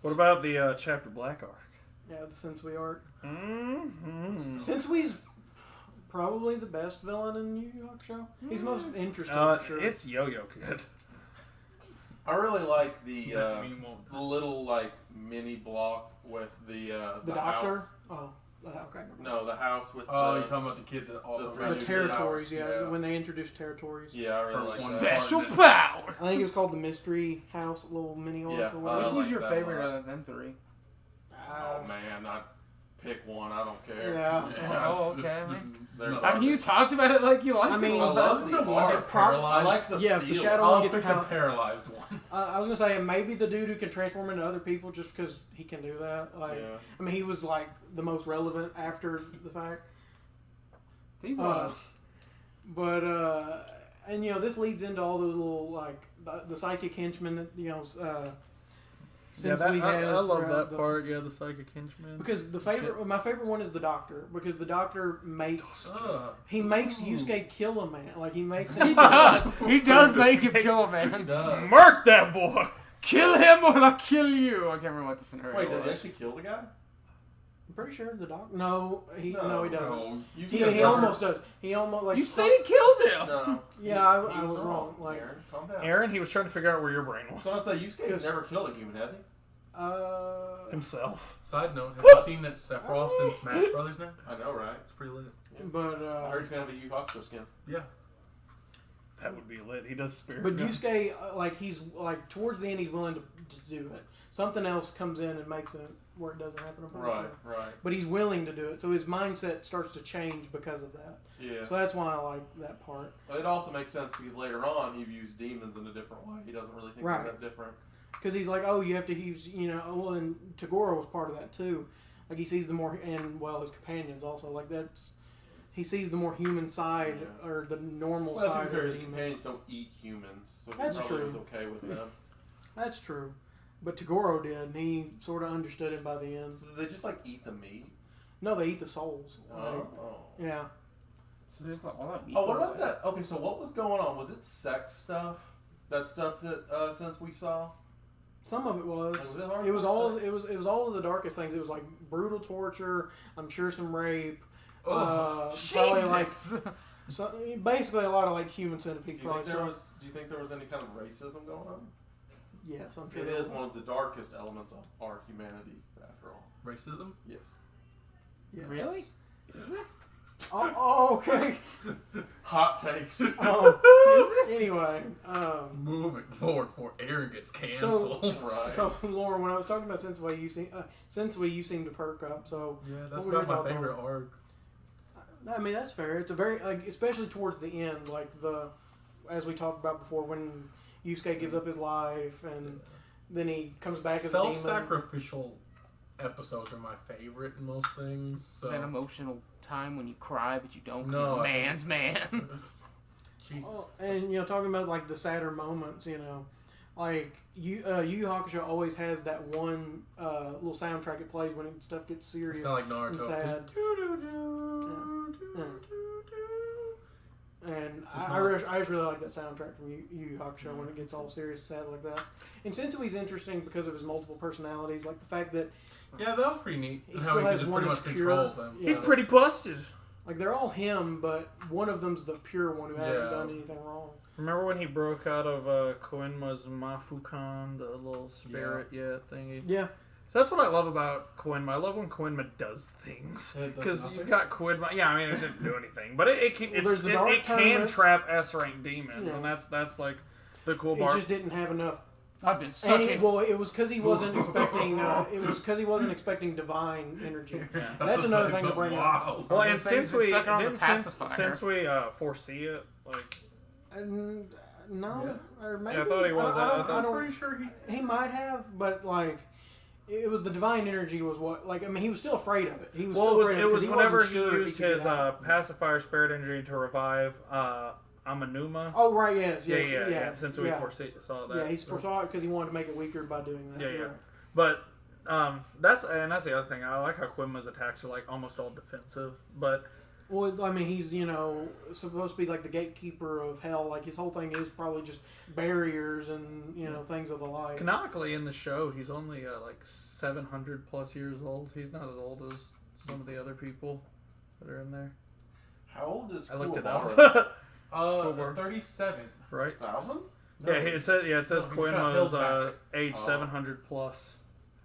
What about the chapter Black Arc? yeah, the Sensui arc. Mm-hmm. Sensui's probably the best villain in Yu Yu Hakusho. He's most interesting for sure. It's Yo-Yo Kid. I really like the That meme won't- the little like mini block with the Doctor. house. Oh, okay. never mind. No, the house with Oh, the you're talking about the kids that also the The Right. territories, Yeah. yeah, when they introduced territories. yeah, I really For like one that. Special Hardness. power. I think it was called the Mystery House, little mini arc Yeah, or Which whatever. was like your that favorite one. out of them three? Oh man, I pick one. I don't care. Yeah. Oh, okay, man. They're- I mean, you talked about it like you liked I mean, it. I love the the one art. that paralyzed? I like the Yes, the feel. shadow- I'll Get pick the the power. paralyzed one. I was gonna say maybe the dude who can transform into other people just because he can do that. Like, Yeah. I mean, he was like the most relevant after the fact. He was. But and this leads into all those little like the psychic henchmen that since we I have love throughout that part. Yeah, the psychic henchman. because my favorite one is the doctor, because the doctor makes Ugh. he makes Yusuke kill a man, like he makes He him does. He does make him kill a He man. does. Murk that boy. Kill him or I'll kill you. I can't remember what the scenario Wait, was. does he actually kill the guy? I'm pretty sure the doctor. No, he doesn't. No. You He, said he never- almost does. He almost like You said he killed him. No. Yeah, I He was wrong. Like, Aaron, calm down. Aaron, he was trying to figure out where your brain So was. I say Yusuke's never killed a human, has he? Himself. Side note, have you seen that Sephiroth's in Smash Brothers now? I know, right? It's pretty lit. but I heard he's gonna have a Yu Hakusho skin. Yeah. That would be lit. He does spirit. But gun. Yusuke, like he's like towards the end, he's willing to do it. Something else comes in and makes it where it doesn't happen. I'm pretty Right, sure. right. But he's willing to do it, so his mindset starts to change because of that. Yeah. So that's why I like that part. Well, it also makes sense because later on he views demons in a different way. He doesn't really think Right. they're that different. Because he's like, oh, you have to use, well, and Tagoro was part of that too. Like he sees the more, and well, his companions also. Like he sees the more human side Yeah. or the normal Well, to side be fair, of his demons. companions don't eat humans, so he That's probably true. was okay with them. That's true. But Tagoro did, and he sort of understood it by the end. So did they just like eat the meat? No, they eat the souls. Oh. Yeah. So there's like all that. Oh, what about that? Okay, so what was going on? Was it sex stuff? That stuff that since we saw? Some of it was. Was it It was hardcore all. sex? It was all of the darkest things. It was like brutal torture. I'm sure some rape. Oh, Probably like Jesus. basically a lot of like human centipede. Do you think probably there stuff. was? Do you think there was any kind of racism going on? Yes, I'm sure. It there is was. one of the darkest elements of our humanity, after all. racism? Yes. Yes. Really? Is it? Oh, okay. Hot takes. Anyway, Moving forward before Aaron gets canceled. Right. so Lauren, when I was talking about Sensei, you seem to perk up. So Yeah, that's What were your not my thoughts on favorite it? arc. I mean, that's fair. It's a very, like, especially towards the end, like as we talked about before, when Yusuke gives up his life and then he comes back as a demon. Self-sacrificial episodes are my favorite in most things. So That emotional time when you cry but you don't. 'Cause No, you're a I- man's man. Jesus. Oh, and talking about like the sadder moments, like Yu Yu Hakusho always has that one little soundtrack it plays when stuff gets It's serious kind of like and Naruto. sad. Do-do-do, Yeah. do-do-do. And Just I really just really like that soundtrack from Yu Yu Hakusho when it gets all serious and sad like that. And Sensui's interesting because of his multiple personalities, like the fact that Yeah, that was pretty neat. he And still how he has could just one pretty that's much pure. control them. Yeah. He's pretty busted. Like they're all him, but one of them's the pure one who hasn't Yeah. done anything wrong. Remember when he broke out of Koenma's Mafukan, the little spirit thingy? Yeah. So that's what I love about Koenma. I love when Koenma does things. It does Because nothing? you've got Koenma. Yeah, I mean, it didn't do anything. But it can, Well, there's the dark it can tournament. trap S-rank demons. Yeah. And that's like the cool It part. just didn't have enough. I've been And sucking. well, it was because he wasn't expecting. It was because he wasn't expecting divine energy. That's another thing to bring up. Wow. Well, I and was gonna say, since he's we been sucking on the didn't pacifier. since we foresee it, like And, no, or maybe Yeah, I thought he was. I I'm don't, I'm pretty sure he. he might have, but like. It was the divine energy was what, like, I mean, he was still afraid of it. He was well, still it was afraid it of it was 'cause whenever wasn't he sure if used could get his out. pacifier spirit energy to revive Amanuma. Oh, right, yes. yeah. And since we yeah. saw that, Yeah, he foresaw it because he wanted to make it weaker by doing that. Yeah. Right. But that's the other thing. I like how Quinma's attacks are like almost all defensive, but Well, I mean, he's, supposed to be like the gatekeeper of hell. Like, his whole thing is probably just barriers and, things of the like. canonically in the show, he's only like 700 plus years old. He's not as old as some of the other people that are in there. How old is I looked it Kuwabara? up. 37. Right? 1,000? Yeah, it says No, he shot Quinma's Hill's back. age Oh. 700 plus.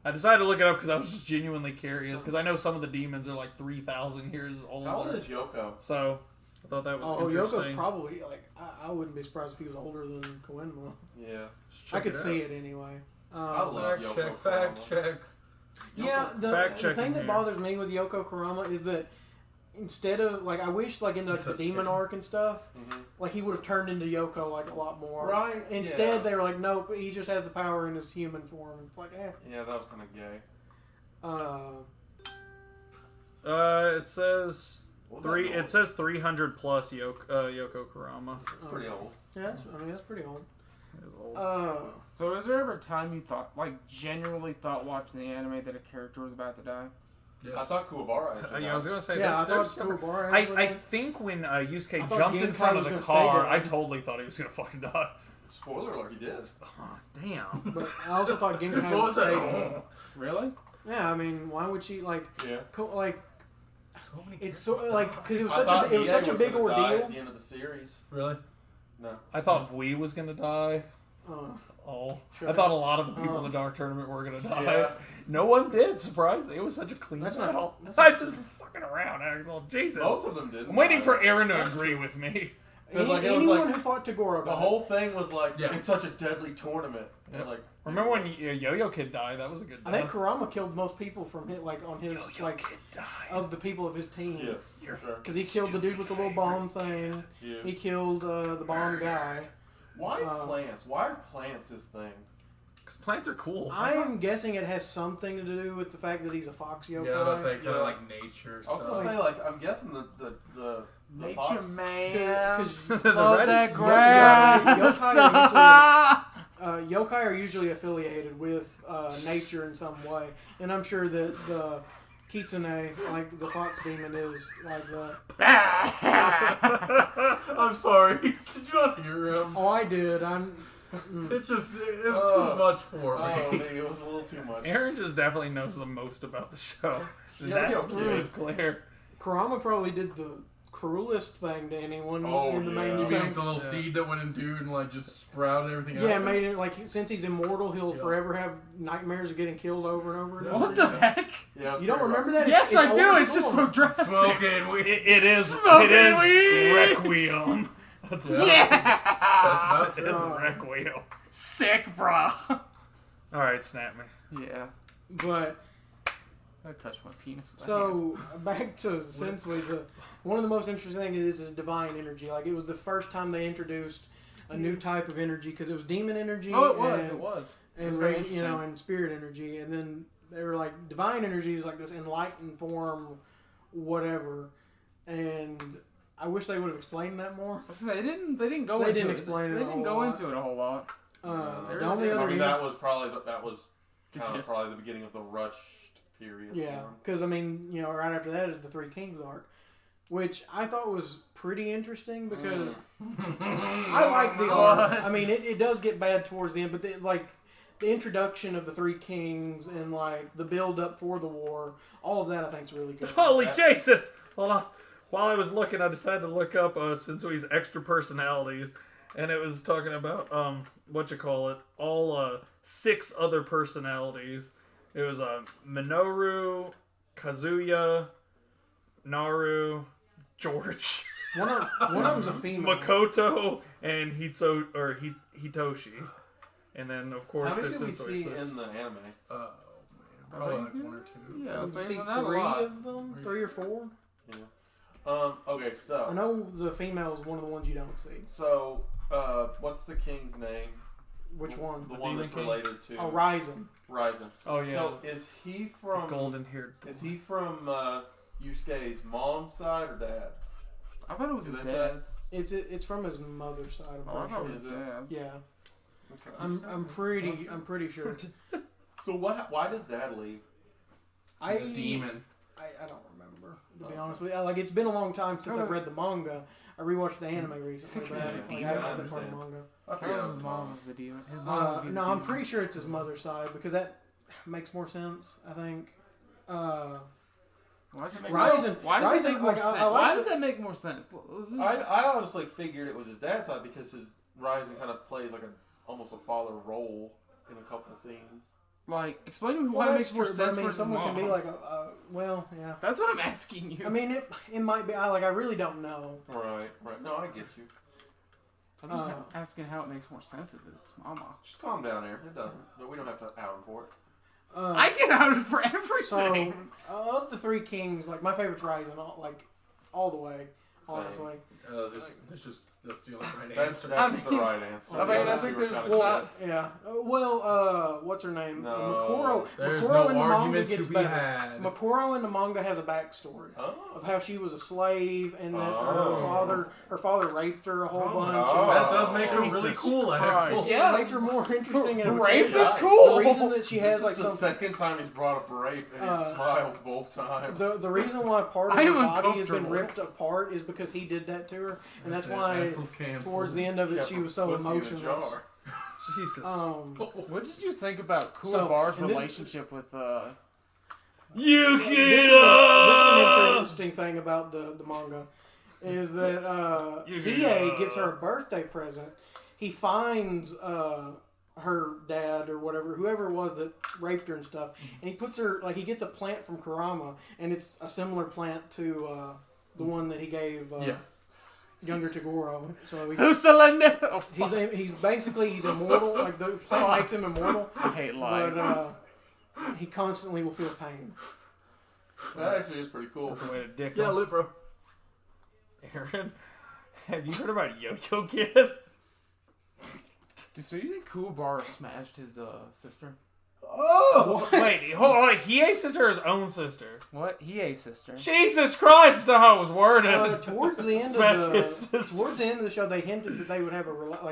I decided to look it up because I was just genuinely curious because I know some of the demons are like 3,000 years old. How old is Yoko? So I thought that was Oh, interesting. Yoko's probably, like, I wouldn't be surprised if he was older than Koenma. Yeah. Just I check could it see out. it anyway. I love Fact Yoko check, Kurama. fact check. Yeah, the Fact-checking thing that here. bothers me with Yoko Kurama is that instead of, like, I wish, like, in the That's demon terrible. arc and stuff, Mhm. like, he would have turned into Yoko, like, a lot more. Right, Instead, yeah. they were like, nope, he just has the power in his human form. It's like, Yeah, that was kind of gay. It says What was that noise? It says 300 plus Yoko Kurama. It's pretty old. Yeah, that's pretty old. It is old. So, is there ever a time you thought, like, genuinely thought watching the anime that a character was about to die? Yes. I thought Kuwabara actually I was gonna say Yeah, I there's thought some- Kuwabara I actually- think when Yusuke I thought jumped in Genkai front of was the gonna stay car, dead. I totally thought he was gonna fucking die. Spoiler alert, he did. Oh, damn. But I also thought Genkai What would was that? stay dead. Really? Yeah, I mean, why would she, like, Yeah. like, So many it's so, like, because it was I such thought a, it was BA such a big gonna die ordeal. at the end of the series. Really? No. I thought Bui was gonna die. Sure. I thought a lot of the people in the Dark Tournament were gonna die. Yeah. No one did, surprisingly. It was such a clean That's not- battle. that's I'm not- just fucking around, Axel. Jesus. Most of them didn't. I'm waiting for die. Aaron to agree with me. Because, like, it was Anyone like- who fought Tagoro The died. whole thing was like, Yeah. it's such a deadly tournament. Yep. Like, Remember when Yo-Yo Kid died? That was a good I think death. Kurama killed most people from his, like, on his, Yo-Yo like, Kid died. of the people of his team. yes, You're- for sure. Because he killed the dude with the little bomb thing. Yeah. He killed the bomb guy. Why uh, plants? Why are plants his thing? Because plants are cool. I'm guessing it has something to do with the fact that he's a fox yokai. Yeah, I was say kind Yeah. of like nature I was stuff. gonna say, like, I'm guessing the Nature fox- man. Because The Love red that is- grass. yokai are usually affiliated with nature in some way. And I'm sure that the Kitsune, like the fox demon, is like that. I'm sorry. Did you not hear him? Oh, I did. It just, it was Oh. too much for me. Oh, maybe it was a little too much. Aaron just definitely knows the most about the show. Yeah, That's yeah, really clear. Kurama probably did the cruelest thing to anyone Oh, in the main yeah. You mean team. the little seed that went in dude and like just sprouted everything Yeah, out? made it like since he's immortal, he'll Yeah. forever have nightmares of getting killed over and over and over. What the again. heck? Yeah, You don't remember that? Yes, It's I do. old It's just so song. drastic. Smoking weed. It is Smoking weed. Requiem. That's what Yeah. That's about it is. Oh. Requiem. Sick, brah. All right, snap me. Yeah. But I touched my penis with my so hand. back to Sensui, one of the most interesting things is divine energy. Like it was the first time they introduced a new type of energy because it was demon energy. Oh, it was. and, It was. It and was very and interesting. spirit energy, and then they were like divine energy is like this enlightened form, whatever. And I wish they would have explained that more. I was gonna say, They didn't go. They into didn't it. explain it They a didn't whole go lot. into it a whole lot. The only I other I mean, hint- that was probably The kind of gist. probably the beginning of the rushed period. yeah, for him. because I mean, right after that is the Three Kings arc. which I thought was pretty interesting because I like the art. I mean, it does get bad towards the end, but the introduction of the Three Kings and like the build up for the war, all of that I think is really good. Holy Jesus! Hold on. While I was looking, I decided to look up Sensui's extra personalities, and it was talking about all 6 other personalities. It was Minoru, Kazuya, Naru, George, One of them's a female. Makoto, and Hitoshi. And then, of course, How many there's do we Sensui. see So in the anime? Oh man, probably like 1 or 2. Yeah, You see not a 3 lot. of them, 3 or 4. Yeah. Okay, so I know the female is one of the ones you don't see. So, what's the king's name? Which one? The one Demon that's King? related to Oh, Ryzen. Ryzen. Oh yeah, So, is he from golden-haired. Is he from Yusuke's mom's side or dad? I thought it was Do his they say? dad's. It's from his mother's side. I'm Oh, I pretty thought it sure. was his Is it? dad's. Yeah, Okay. I'm pretty sure. So why does dad leave? I Demon. I don't remember, to be honest with you. Like, it's been a long time since I've read the manga. I rewatched the anime recently, but I haven't been part of the manga. I I forget thought his his mom. mom was the demon. His mom would be the No, I'm demon. pretty sure it's his mother's side because that makes more sense. I think. Why does it make Ryzen- Why does it Ryzen, make more like, sense? I like Why the- does that make more sense? This is- I honestly figured it was his dad's side because his Ryzen kind of plays like almost a father role in a couple scenes. Like, explain to me Well, why it that's makes more true, but sense I mean, for his someone mom. can be like well, yeah. That's what I'm asking you. I mean, it might be. I really don't know. Right. No, I get you. I'm just asking how it makes more sense if it's mama. Just calm down, Aaron. It doesn't, but we don't have to out him for it. I get outed for So, everything. of the Three Kings, like, my favorite's Ryzen, all the way, honestly. That's the only right That's answer. the right answer. I mean, I We think were there's kinda Well, close. yeah. What's her name? No. There's Makoro no in the manga argument gets to be better. had. Makoro in the manga has a backstory Oh. of how she was a slave and that Oh. her father raped her a whole bunch. Oh. And That does make her Jesus really cool, Christ. actually. yeah, it makes her more interesting. And Rape is Yeah. cool. The reason that she has This like is the some. second time he's brought up rape, and he smiled both times. The reason why part of I her am body has been uncomfortable. ripped apart is because he did that to her, and that's it. why Axel's canceled. towards the end of it Kept she her was so pussy in a emotionless. jar. Jesus. What did you think about Cool So, Bar's and this- relationship with You This kid. is an interesting thing about the manga, is that You Hiei can, gives her a birthday present. He finds her dad or whoever it was that raped her and stuff, and he puts her he gets a plant from Kurama, and it's a similar plant to the one that he gave younger Tagoro. So Usalende? Oh, fuck. he's basically immortal. Like the plant makes him immortal, I hate life. but he constantly will feel pain. That actually is pretty cool. That's a way to dick Yeah, him. lit, bro. Aaron, have you heard about Yo-Yo Kid? So you think Cool Bar smashed his sister? Oh! Wait, hold on. Hiei's sister or his own sister? What? Hiei's sister. Jesus Christ, that's not how it was worded. Towards the end Smash of his sister. towards the end of the show, they hinted that they would have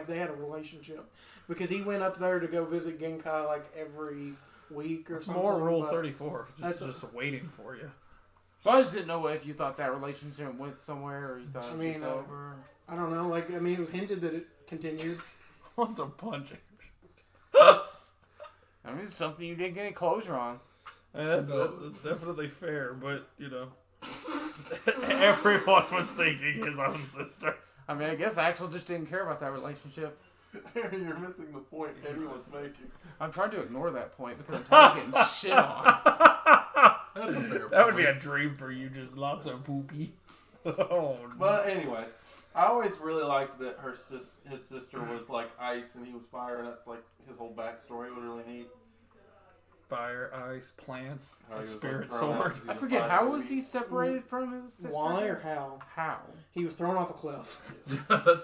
they had a relationship because he went up there to go visit Genkai like every week or It's something. more Rule but 34. That's Just waiting for you. So I just didn't know if you thought that relationship went somewhere or you thought it I was mean, just over. I don't know. It was hinted that it continued. Wants to punch it. I mean, it's something you didn't get any closure on. That's definitely fair, but, everyone was thinking his own sister. I mean, I guess Axel just didn't care about that relationship. You're missing the point everyone's making. I'm trying to ignore that point because I'm tired of getting shit on. That's a fair That would be point. a dream for you, just lots of poopy. Oh, no. But anyways, I always really liked that his sister was like ice and he was fire, and that's like his whole backstory was really neat. Fire, ice, plants, How a he was, like, spirit thrown out sword. 'cause he's I a forget, fire how was baby. he separated from his sister? Why or how? How? He was thrown off a cliff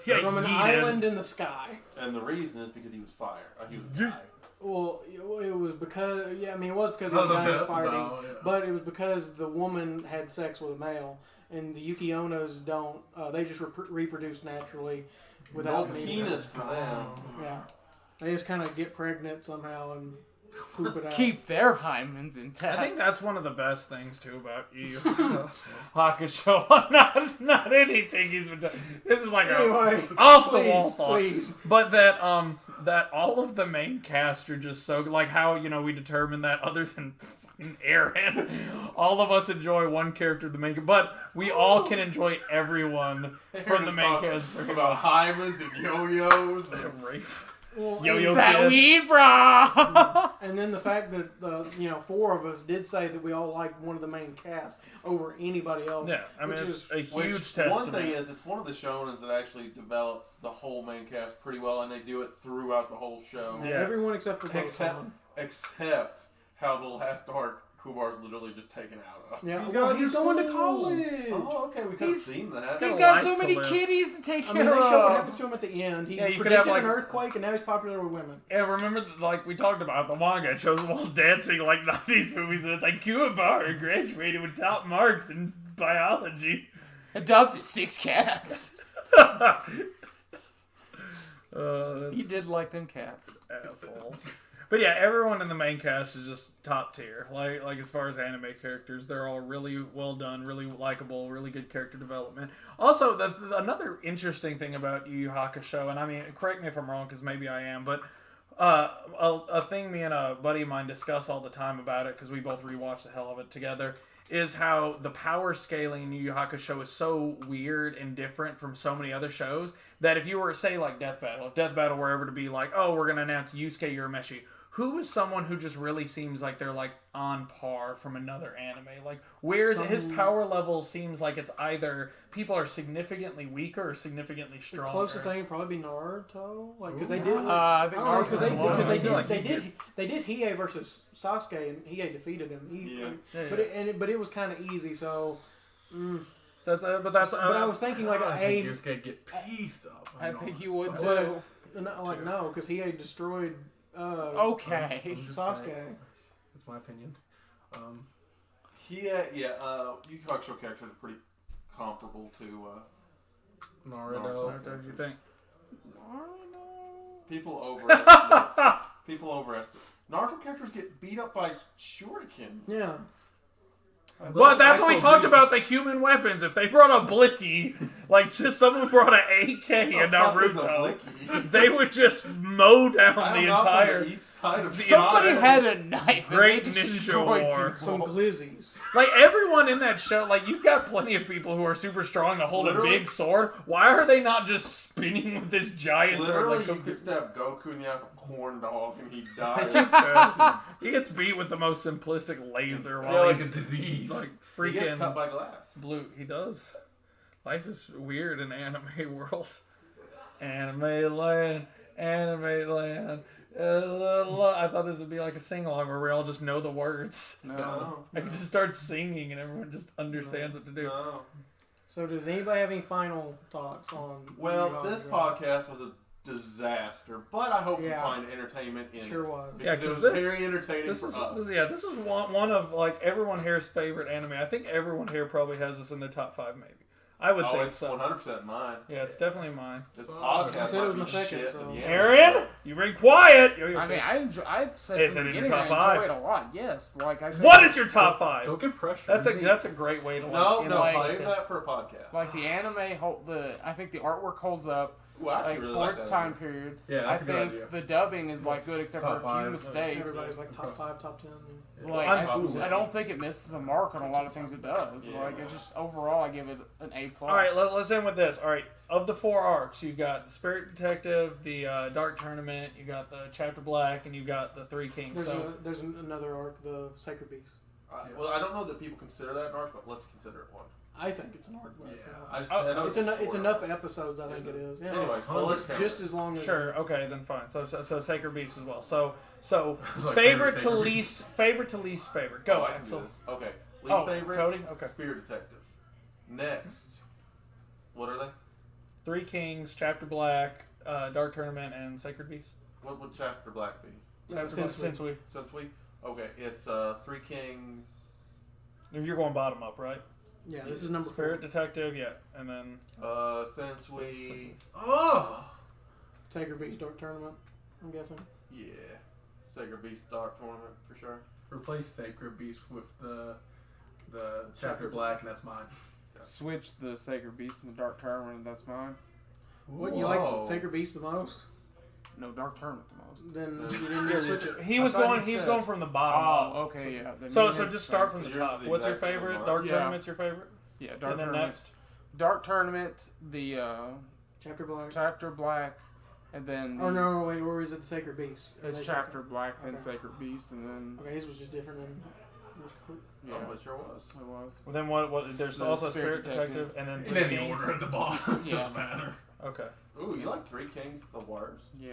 Yeah, from an yeeted. island in the sky. And the reason is because he was fire. He was a guy. Well, it was because it was because he I was was gonna say, dying that's fighting, about, yeah. but it was because the woman had sex with a male, and the Yukionas don't. They just reproduce naturally without No needing penis for them. Yeah, they just kind of get pregnant somehow and poop it out. Keep their hymens intact. I think that's one of the best things too about Yu Hakusho. not anything he's been doing. This is like Anyway, a off the wall thought. please. But that that all of the main cast are just so like how we determined that other than fucking Aaron, all of us enjoy one character of the main, but we all can enjoy everyone from the main cast. About hymens and yo-yos. Well, Yo-yo that kid. weed, bro. And then the fact that four of us did say that we all liked one of the main cast over anybody else. Yeah, I mean which it's is a huge Which, testament. one thing is, it's one of the shonens that actually develops the whole main cast pretty well, and they do it throughout the whole show. Yeah. everyone except for Except, Botan. except how the last arc Kubar's literally just taken out of. Yeah, He's well, got he's his going to school. college. Oh, okay, we could have He's- seen that. He's a got life so to many live. kitties to take I care mean, they show what of. happens to him at the end. He Yeah, you could predicted have, like- an earthquake, and now he's popular with women. Yeah, remember, like, we talked about the manga, it shows them all dancing like 90s movies, and it's like, Kuwabara graduated with top marks in biology. Adopted 6 cats. That's He did like them cats. asshole. But yeah, everyone in the main cast is just top tier. Like as far as anime characters, they're all really well done, really likable, really good character development. Also, another interesting thing about Yu Yu Hakusho, and I mean, correct me if I'm wrong, because maybe I am, but a thing me and a buddy of mine discuss all the time about it, because we both rewatch the hell of it together, is how the power scaling in Yu Yu Hakusho is so weird and different from so many other shows that if you were, say, like Death Battle, if Death Battle were ever to be like, oh, we're going to announce Yusuke Urameshi, who is someone who just really seems like they're like on par from another anime? Like, where's his power level seems like it's either people are significantly weaker or significantly The stronger. closest thing would probably be Naruto, like because they did. I think I don't know, because Naruto's one. they I feel like did he they did Hiei versus Sasuke, and Hiei defeated him easily. Yeah. But it was kind of easy. So, But I was thinking like I a think Yusuke get piece up. I think you would But- too. no, because Hiei destroyed. Okay. I'm just Sasuke. saying. That's my opinion. Yu Yu Hakusho characters are pretty comparable to Naruto. Naruto, you think? people overestimate. People overestimate. Naruto characters get beat up by shurikens. Yeah. Well, that's what we Axel talked D. about the human weapons. If they brought a Blicky, like just someone brought an AK and Naruto, they would just mow down the entire. The east side of Somebody Seattle. had a knife. Great and they ninja destroyed war. people. Some glizzies. Like everyone in that show, like you've got plenty of people who are super strong that hold Literally? a big sword. Why are they not just spinning with this giant Literally, sword? you could stab Goku in the eye with a corn dog and he'd die. Like, he gets beat with the most simplistic laser Yeah, while like he's a disease. like He gets freaking cut by glass. blue. He does. Life is weird in anime world. Anime land. I thought this would be like a sing-along where we all just know the words. No. I can just start singing and everyone just understands what to do. No. So does anybody have any final thoughts on? Well, Yu Yu this Hakusho? podcast was a disaster, but I hope Yeah. you find entertainment in Sure it. was. Yeah, Because 'cause it was this- very entertaining This for is us. this is one of like everyone here's favorite anime. I think everyone here probably has this in their top 5 maybe. I would Oh, think it's so. 100% mine. Yeah, it's definitely mine. This I podcast said it was might my be second, shit, so- but yeah. Aaron, you been quiet. I mean, I've said Is from it the in your beginning top I 5? enjoy it a lot. Yes, like I. What is your top 5? Don't get pressure. That's a great way to No, like, no, like- save that for a podcast. Like the anime, I think the artwork holds up. Ooh, I actually Like really for like its that time idea. period. Yeah, that's I a good think idea. the dubbing is like good except Top for a few 5. mistakes. Everybody's like top 5, top 10. Like I'm- I don't think it misses a mark on a lot of things it does. Yeah. Like it's just overall, I give it an A+. all right, let's end with this. All right, of the 4 arcs, you got the Spirit Detective, the Dark Tournament, you got the Chapter Black, and you got the Three Kings. There's another arc, the Sacred Beast. Well, I don't know that people consider that an arc, but let's consider it one. I think it's an arc. But It's it's enough episodes. I think it is. Yeah. Anyway, well, let's count Just it. as long as Sure. Okay, then fine. So Sacred Beast as well. So It's like favorite to Sacred least favorite. Go, Oh, I can do Axel. this. Okay. Least Oh, favorite, Cody? Okay. Spirit Detective. Next. What are they? Three Kings, Chapter Black, Dark Tournament, and Sacred Beast. What would Chapter Black be? Since we Since we? Okay, it's Three Kings. you're going bottom up, right? yeah, this is number Spirit 4. Detective, yeah, and then Since we. Oh! Sacred Beast Dark Tournament. I'm guessing. Yeah. Sacred Beast Dark Tournament for sure. Replace Sacred Beast with the Chapter Black, and that's mine. Switch the Sacred Beast and the Dark Tournament. That's mine. What, you like the Sacred Beast the most? No, Dark Tournament the most. Then you didn't get to switch it. He was going from the bottom. Oh, okay, yeah. Then So me and just start from the Yours top. is What's your exactly favorite? mine. Dark Yeah. Tournament's your favorite? Yeah, Dark And then Tournament. next? Dark Tournament, the Chapter Black. Chapter Black, and then Oh no, wait, or is it the Sacred Beast? Or it's they Chapter Black, then Okay. Sacred Beast, and then Okay, his was just different than. yeah, Oh, it sure was. it was. Well, then what? There's The also Spirit Spirit Detective, and then And Three then the Kings. order at the bottom. Yeah. Doesn't matter. Okay. Ooh, you like Three Kings the worst? Yeah.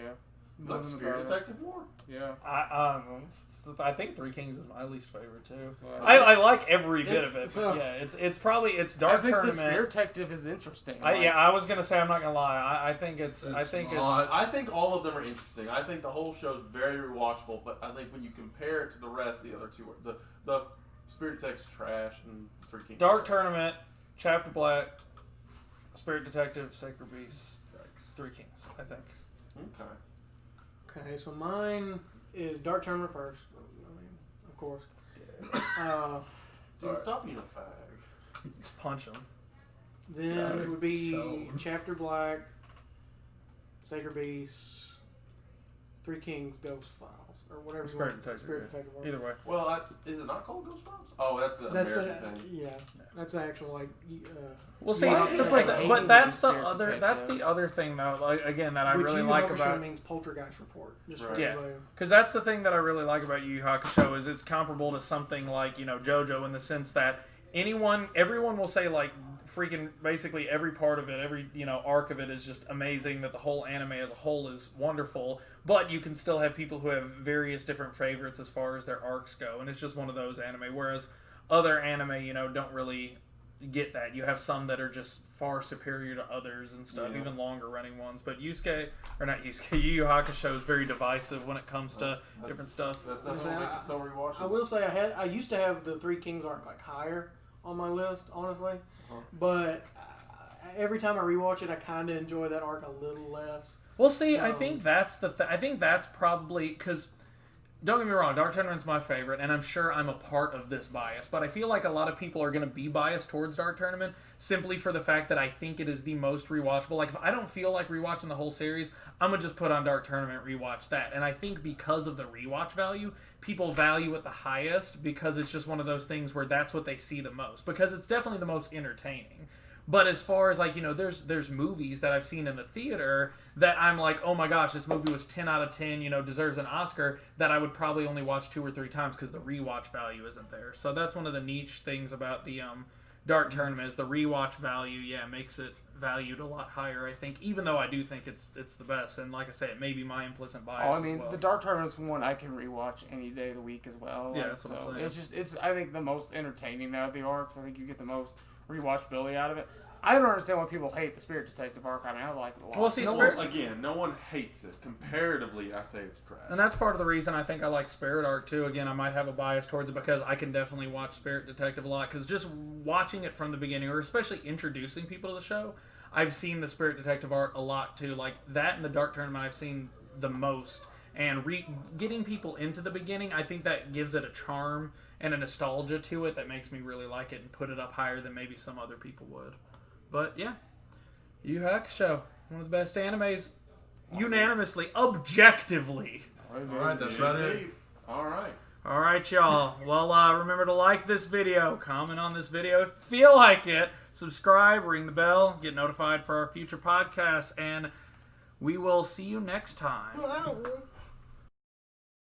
You like Nothing Spirit about it. Detective more? Yeah. I think Three Kings is my least favorite too. Well, I like every bit of it. It's- But yeah, it's probably I Dark think the Tournament. Spirit Detective is interesting. I was gonna say, I'm not gonna lie. I think it's It's I think all of them are interesting. I think the whole show's very rewatchable, but I think when you compare it to the rest, the other two are the Spirit Detective's trash and Three Kings. Dark trash. Tournament, Chapter Black, Spirit Detective, Sacred Beast, Three Kings. I think. Okay. Okay, so mine is Dark Tournament first. I mean, of course. Dude, Sorry. stop being a fag. Just punch him. Then Yeah, it would be so- Chapter Black, Sacred Beast, Three Kings, Ghost Files, or whatever. you Spirit want. Detective, Spirit yeah. Detective. Either way. Well, is it not called Ghost Files? Oh, that's the That's American the thing. yeah. That's the actual like. Well, see, Yeah, but that's the Spirit other. Detective. That's the other thing, though. Like again, that I which really Yu like Hakusho about. means Poltergeist Report. Just Right. for Yeah. everybody. Because that's the thing that I really like about Yu Yu Hakusho is it's comparable to something like JoJo in the sense that everyone will say like freaking basically every part of it, every arc of it is just amazing. That the whole anime as a whole is wonderful, but you can still have people who have various different favorites as far as their arcs go, and it's just one of those anime. Whereas other anime, don't really get that. You have some that are just far superior to others and stuff, Yeah. even longer running ones. But Yu Yu Hakusho is very divisive when it comes to different stuff. That's what makes it so I rewatchable. will say I used to have the Three Kings arc like higher on my list, honestly, but every time I rewatch it, I kind of enjoy that arc a little less. Well, see, I So- think that's I think that's probably because. Don't get me wrong, Dark Tournament's my favorite, and I'm sure I'm a part of this bias, but I feel like a lot of people are going to be biased towards Dark Tournament simply for the fact that I think it is the most rewatchable. Like, if I don't feel like rewatching the whole series, I'm going to just put on Dark Tournament, rewatch that. And I think because of the rewatch value, people value it the highest because it's just one of those things where that's what they see the most, because it's definitely the most entertaining. But as far as like, there's movies that I've seen in the theater that I'm like, oh my gosh, this movie was 10 out of 10, deserves an Oscar, that I would probably only watch 2 or 3 times because the rewatch value isn't there. So that's one of the niche things about the Dark Tournament is the rewatch value, makes it valued a lot higher, I think, even though I do think it's the best. And like I say, it may be my implicit bias. Oh, I mean, as well. the Dark Tournament's one I can rewatch any day of the week as well. Yeah, that's what I'm saying. It's I think the most entertaining out of the arcs. I think you get the most rewatchability out of it. I don't understand why people hate the Spirit Detective arc. I mean, I like it a lot. Well, see, No Spirit- one hates it. Comparatively, I say it's trash. And that's part of the reason I think I like Spirit Arc too. Again, I might have a bias towards it because I can definitely watch Spirit Detective a lot. Because just watching it from the beginning, or especially introducing people to the show, I've seen the Spirit Detective art a lot too. Like that and the Dark Tournament, I've seen the most. And getting people into the beginning, I think that gives it a charm and a nostalgia to it that makes me really like it and put it up higher than maybe some other people would. But yeah, Yu Yu Hakusho, one of the best animes, unanimously, objectively. Alright, that's about it. Alright. All right, y'all. Well, remember to like this video, comment on this video if you feel like it, subscribe, ring the bell, get notified for our future podcasts, and we will see you next time.